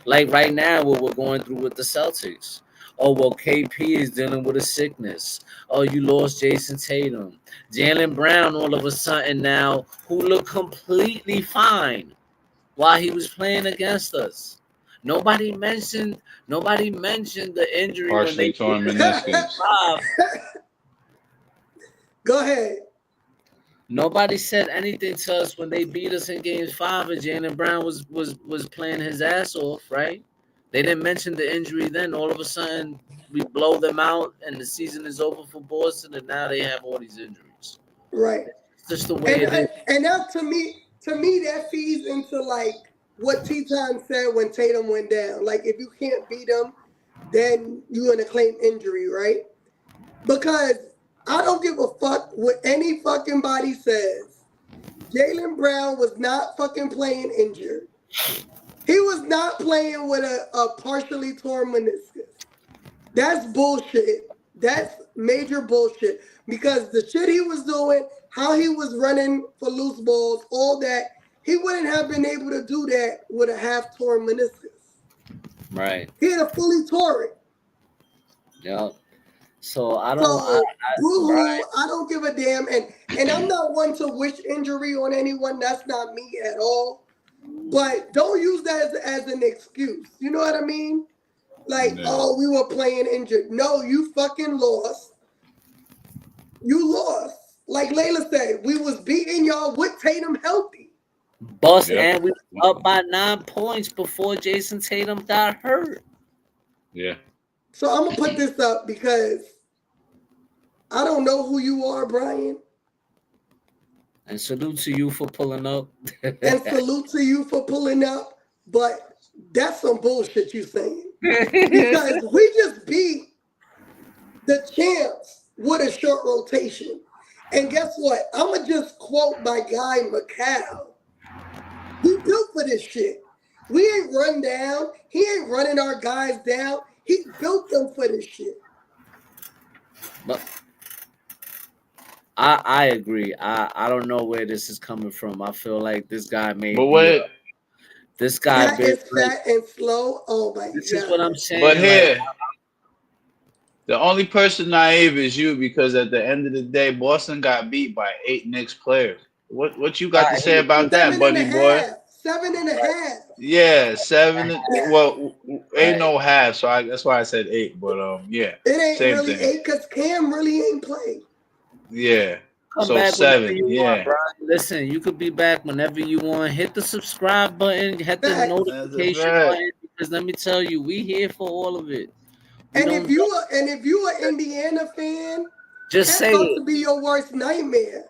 like right now what we're going through with the Celtics. Oh well, KP is dealing with a sickness. Oh, you lost Jason Tatum, Jaylen Brown. All of a sudden now, who looked completely fine while he was playing against us. Nobody mentioned the injury when they torn meniscus. Go ahead. Nobody said anything to us when they beat us in Game 5 and Jaylen Brown was playing his ass off, right? They didn't mention the injury then. All of a sudden, we blow them out and the season is over for Boston, and now they have all these injuries. Right. It's just the way it is. And now to me, that feeds into like what T-Time said when Tatum went down. Like, if you can't beat them, then you're going to claim injury, right? Because I don't give a fuck what any fucking body says. Jaylen Brown was not fucking playing injured. He was not playing with a partially torn meniscus. That's bullshit. That's major bullshit. Because the shit he was doing, how he was running for loose balls, all that, he wouldn't have been able to do that with a half-torn meniscus. Right. He had a fully torn it. Yep. So I don't. I don't give a damn, and I'm not one to wish injury on anyone. That's not me at all. But don't use that as an excuse. You know what I mean? Like, oh, we were playing injured. No, you fucking lost. You lost. Like Layla said, we was beating y'all with Tatum healthy. And we were up by 9 points before Jason Tatum got hurt. Yeah. So I'm going to put this up because I don't know who you are, Brian. And salute to you for pulling up. And salute to you for pulling up. But that's some bullshit you saying. Because we just beat the champs with a short rotation. And guess what? I'm going to just quote my guy, McCall. We built for this shit. We ain't run down. He ain't running our guys down. He built them for this shit. But I agree. I don't know where this is coming from. I feel like this guy made. But wait, this guy is fat and slow. Oh my god! This is what I'm saying. But here, the only person naive is you, because at the end of the day, Boston got beat by 8 Knicks players. What you got to say about that, buddy boy? 7.5. Yeah, 7. Well, ain't Right. no half, so that's why I said 8. But yeah, It ain't same really thing. 8 because Cam really ain't playing. Yeah, Come so back whenever 7. you want, Yeah, bro. Listen, you could be back whenever you want. Hit the subscribe button, hit the Facts. that's a notification fact. button, because let me tell you, we here for all of it. We And don't if you an Indiana fan, just Cat say about to it. be your worst nightmare.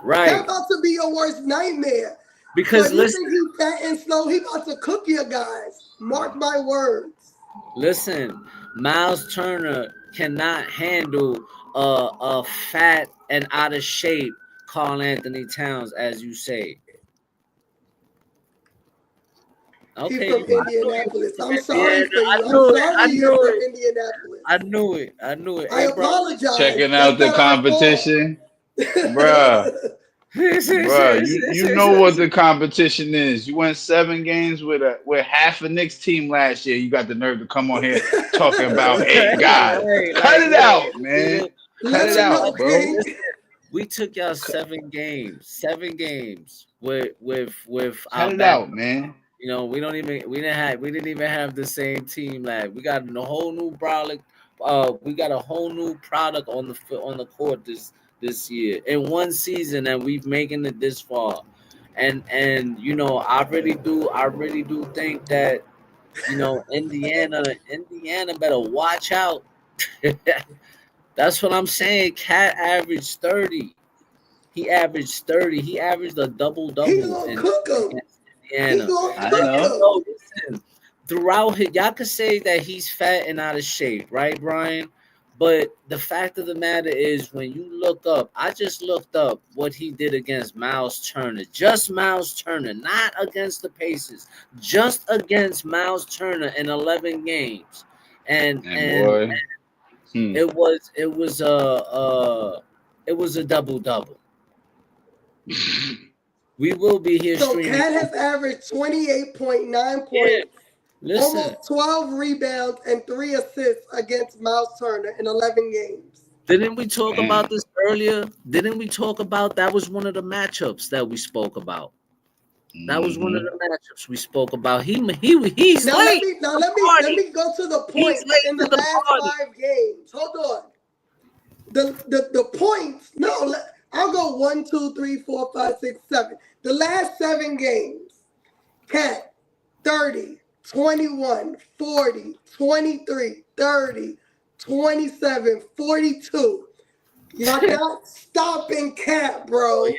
Right. Cat about to be your worst nightmare. So Because if you think he fat and slow, he about to cook your guys. Mark my words. listen, Miles Turner cannot handle a fat and out of shape Carl Anthony Towns, as you say. He Okay, from I knew you Indianapolis. was I'm from Indiana. sorry for I you. I'm knew it. sorry I you're knew from it. Indianapolis. I knew it. I knew it. I Hey, bro. apologize. Checking That's out the not our fault. competition, bruh. Bruh, you know what the competition is. You went 7 games with half a Knicks team last year. You got the nerve to come on here talking about 8 guys. Right, Cut like, it yo, out, man. Cut Let it him out, know, bro. King. we took y'all 7 games with Cut our it back. out, man. You know, we didn't even have the same team lab. We got a whole new product. We got a whole new product on the court this year in one season, and we've making it this far. And you know, I really do think that, you know, Indiana better watch out. That's what I'm saying. Cat averaged 30. He averaged 30. He averaged a double He double gonna in cook him. against He Indiana. gonna I cook know. him. No, listen. Throughout his, y'all could say that he's fat and out of shape, right, Brian? But the fact of the matter is, when you look up, I just looked up what he did against Miles Turner. Just Miles Turner, not against the Pacers. Just against Miles Turner in 11 games, and And boy, it was a double double. We will be here So streaming. Cat has averaged 28.9 Yeah, points, listen. almost 12 rebounds, and 3 assists against Miles Turner in 11 games. Didn't we talk man. about this earlier? Didn't we talk about that was one of the matchups that we spoke about? That was one of Hmm. the matchups we spoke about. He's Now let late me to now the let party. me go to the He's points late in to the the last party. 5 games. Hold on. The points. No, I'll go 1, 2, 3, 4, 5, 6, 7. The last 7 games. Cat 30, 21, 40, 23, 30, 27, 42. Y'all not stopping Cat, Oh bro. yeah,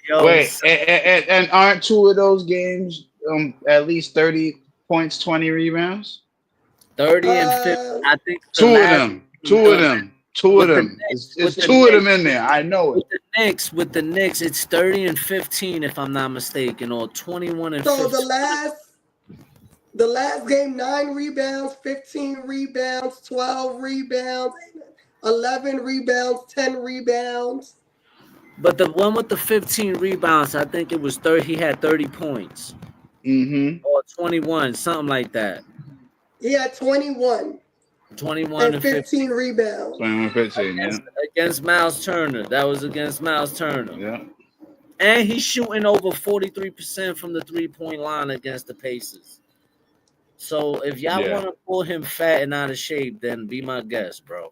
yo, Wait, and aren't 2 of those games at least 30 points, 20 rebounds? 30 and 50. Uh, I think the 2 of last them. 2 of them. 2 of with the them. Knicks, It's 2 of them in there. I know it. with the Knicks, it's 30 and 15 if I'm not mistaken, or 21 and so 15. the last game, 9 rebounds, 15 rebounds, 12 rebounds, 11 rebounds, 10 rebounds. But the one with the 15 rebounds, I think it was 30. He had 30 points Mm-hmm. or 21, something like that. He had 21 21 and and 15 15 rebounds. 21-15, yeah. against Miles Turner. That was against Miles Turner. Yeah. And he's shooting over 43% from the 3-point line against the Pacers. So if y'all Yeah. want to pull him fat and out of shape, then be my guest, bro.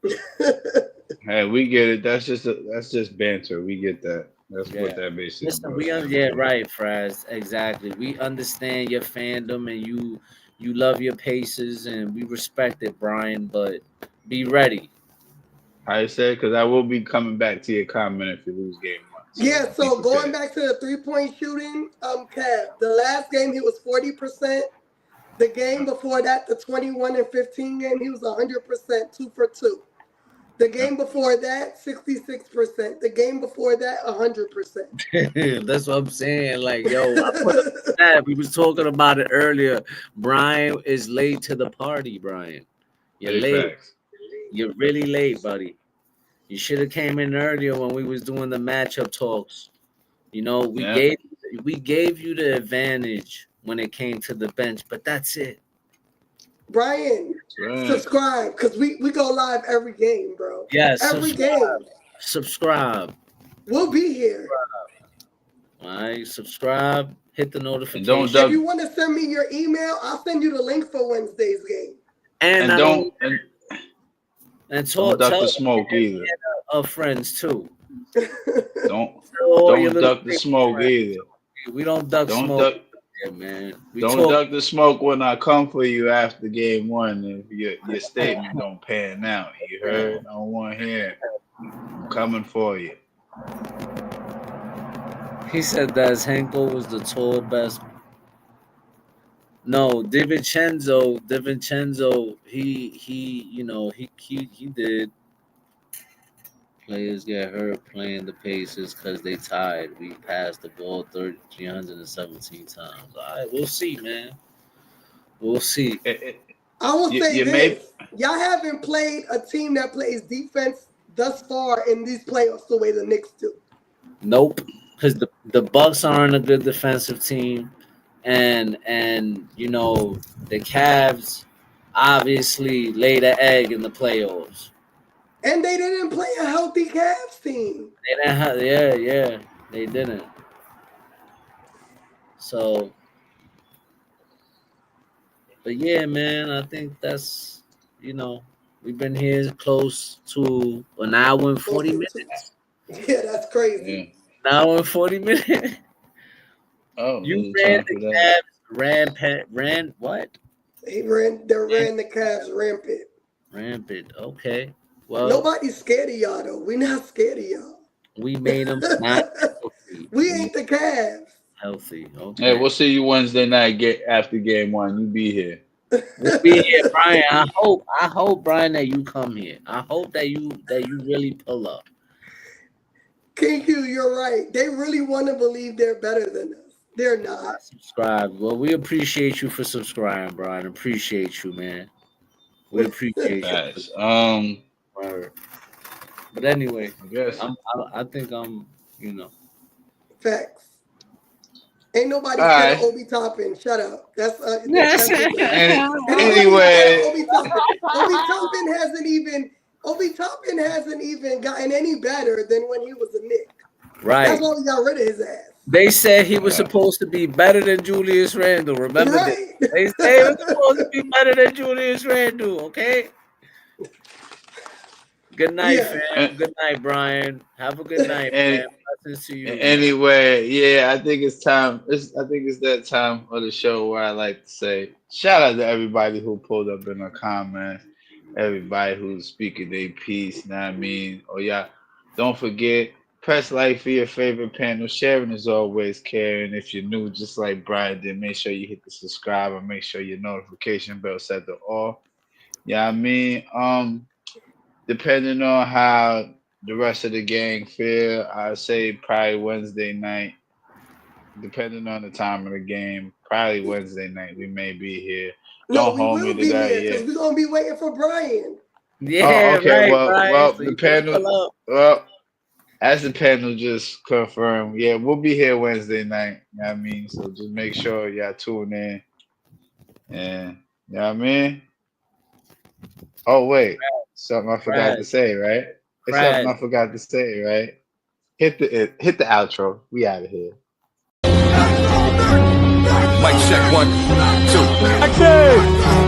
Hey, we get it. That's just banter. We get that. That's Yeah. what that basically Listen, boils down to. yeah, right, Fraz. Exactly. We understand your fandom and you love your Pacers, and we respect it, Brian. But be ready. I said, because I will be coming back to your comment if you lose game 1. So Yeah, be so going prepared. back to the 3-point shooting, Kev, the last game he was 40%. The game before that, the 21 and 15 game, he was 100%, 2 for 2. The game before that, 66%. The game before that, 100%. That's what I'm saying. Like, yo, I put up that. We was talking about it earlier. Brian is late to the party, Brian. You're Big late. facts. You're really late, buddy. You should have came in earlier when we was doing the matchup talks. You know, we Yeah. gave you the advantage when it came to the bench, but that's it. Brian, Right. subscribe, because we go live every game, bro. Yes, Every game. subscribe. We'll be here. All right, subscribe, hit the notification. don't If you want to send me your email, I'll send you the link for Wednesday's game. And don't tell duck the smoke either. Of friends too. Don't duck the smoke either. We don't duck smoke. Man. Don't duck the smoke when I come for you after game 1 if your statement don't pan out. You heard? I don't want to hear it. I'm coming for you. He said that Henkel was the total best. No, DiVincenzo, he did. Players get hurt playing the Pacers because they tied. We passed the ball 317 times. All right, we'll see, man. We'll see. I will say this. Y'all haven't played a team that plays defense thus far in these playoffs the way the Knicks do. Nope, because the Bucks aren't a good defensive team, and the Cavs obviously laid an egg in the playoffs. And they didn't play a healthy Cavs team. They didn't have, they didn't. So, but yeah, man, I think that's, we've been here close to an hour and 40 minutes. Yeah, that's crazy. An hour and 40 minutes. Oh, you ran the Cavs, ran what? They ran the Cavs rampant. Rampant, okay. Well, nobody's scared of y'all, though. We're not scared of y'all. We made them not healthy. We ain't the Cavs. Healthy, okay. Hey, we'll see you Wednesday night after game 1. You be here. We'll be here, Brian. I hope, Brian, that you come here. I hope that you really pull up. King Q, you're right. They really want to believe they're better than us. They're not. Subscribe. Well, we appreciate you for subscribing, Brian. Appreciate you, man. We appreciate you. But anyway, I think I'm, Facts. Ain't nobody scared of Obi Toppin. Shut up. That's anyway. Obi Toppin hasn't even gotten any better than when he was a Knick. Right. That's why we got rid of his ass. They said he was supposed to be better than Julius Randle. Remember right. that? They said he was supposed to be better than Julius Randle. Okay. Good night, fam. Good night, Brian. Have a good night, man. Blessings to you. Anyway, I think it's time. I think it's that time of the show where I like to say shout out to everybody who pulled up in the comments, everybody who's speaking their piece. Know what I mean? Oh yeah, don't forget, press like for your favorite panel. Sharing is always caring. If you're new, just like Brian did, make sure you hit the subscribe and make sure your notification bell set to all. Yeah, I mean, depending on how the rest of the gang feel, I'd say probably Wednesday night. Depending on the time of the game, probably Wednesday night we may be here. Don't hold me to that yet. Because we're gonna be waiting for Brian. Yeah, okay. Right, Well, so the panel. Well, as the panel just confirmed, yeah, we'll be here Wednesday night. You know what I mean? So just make sure y'all tune in. And you know what I mean? Oh wait. Something I forgot to say, right? It's something I forgot to say, right? Hit the outro. We out of here. Mic check 1, 2.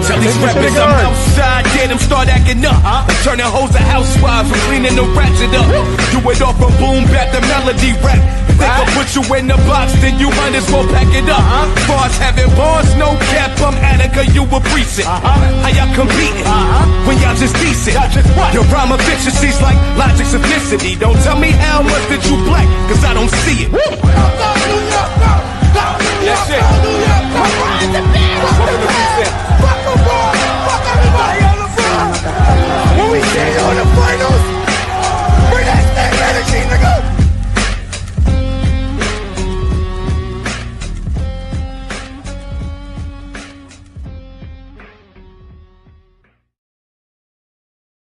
Tell these rappers I'm outside, get them start acting up. Turning hoes to housewives and cleaning the ratchet up. Do it off from boom back to melody rap. If they can put you in the box, then you might as well pack it up. Bars having bars, no cap, I'm Attica, you a precinct. How y'all competing when y'all just decent? Your rhyme efficiency's like logic's ethnicity. Don't tell me how much that you black, cause I don't see it.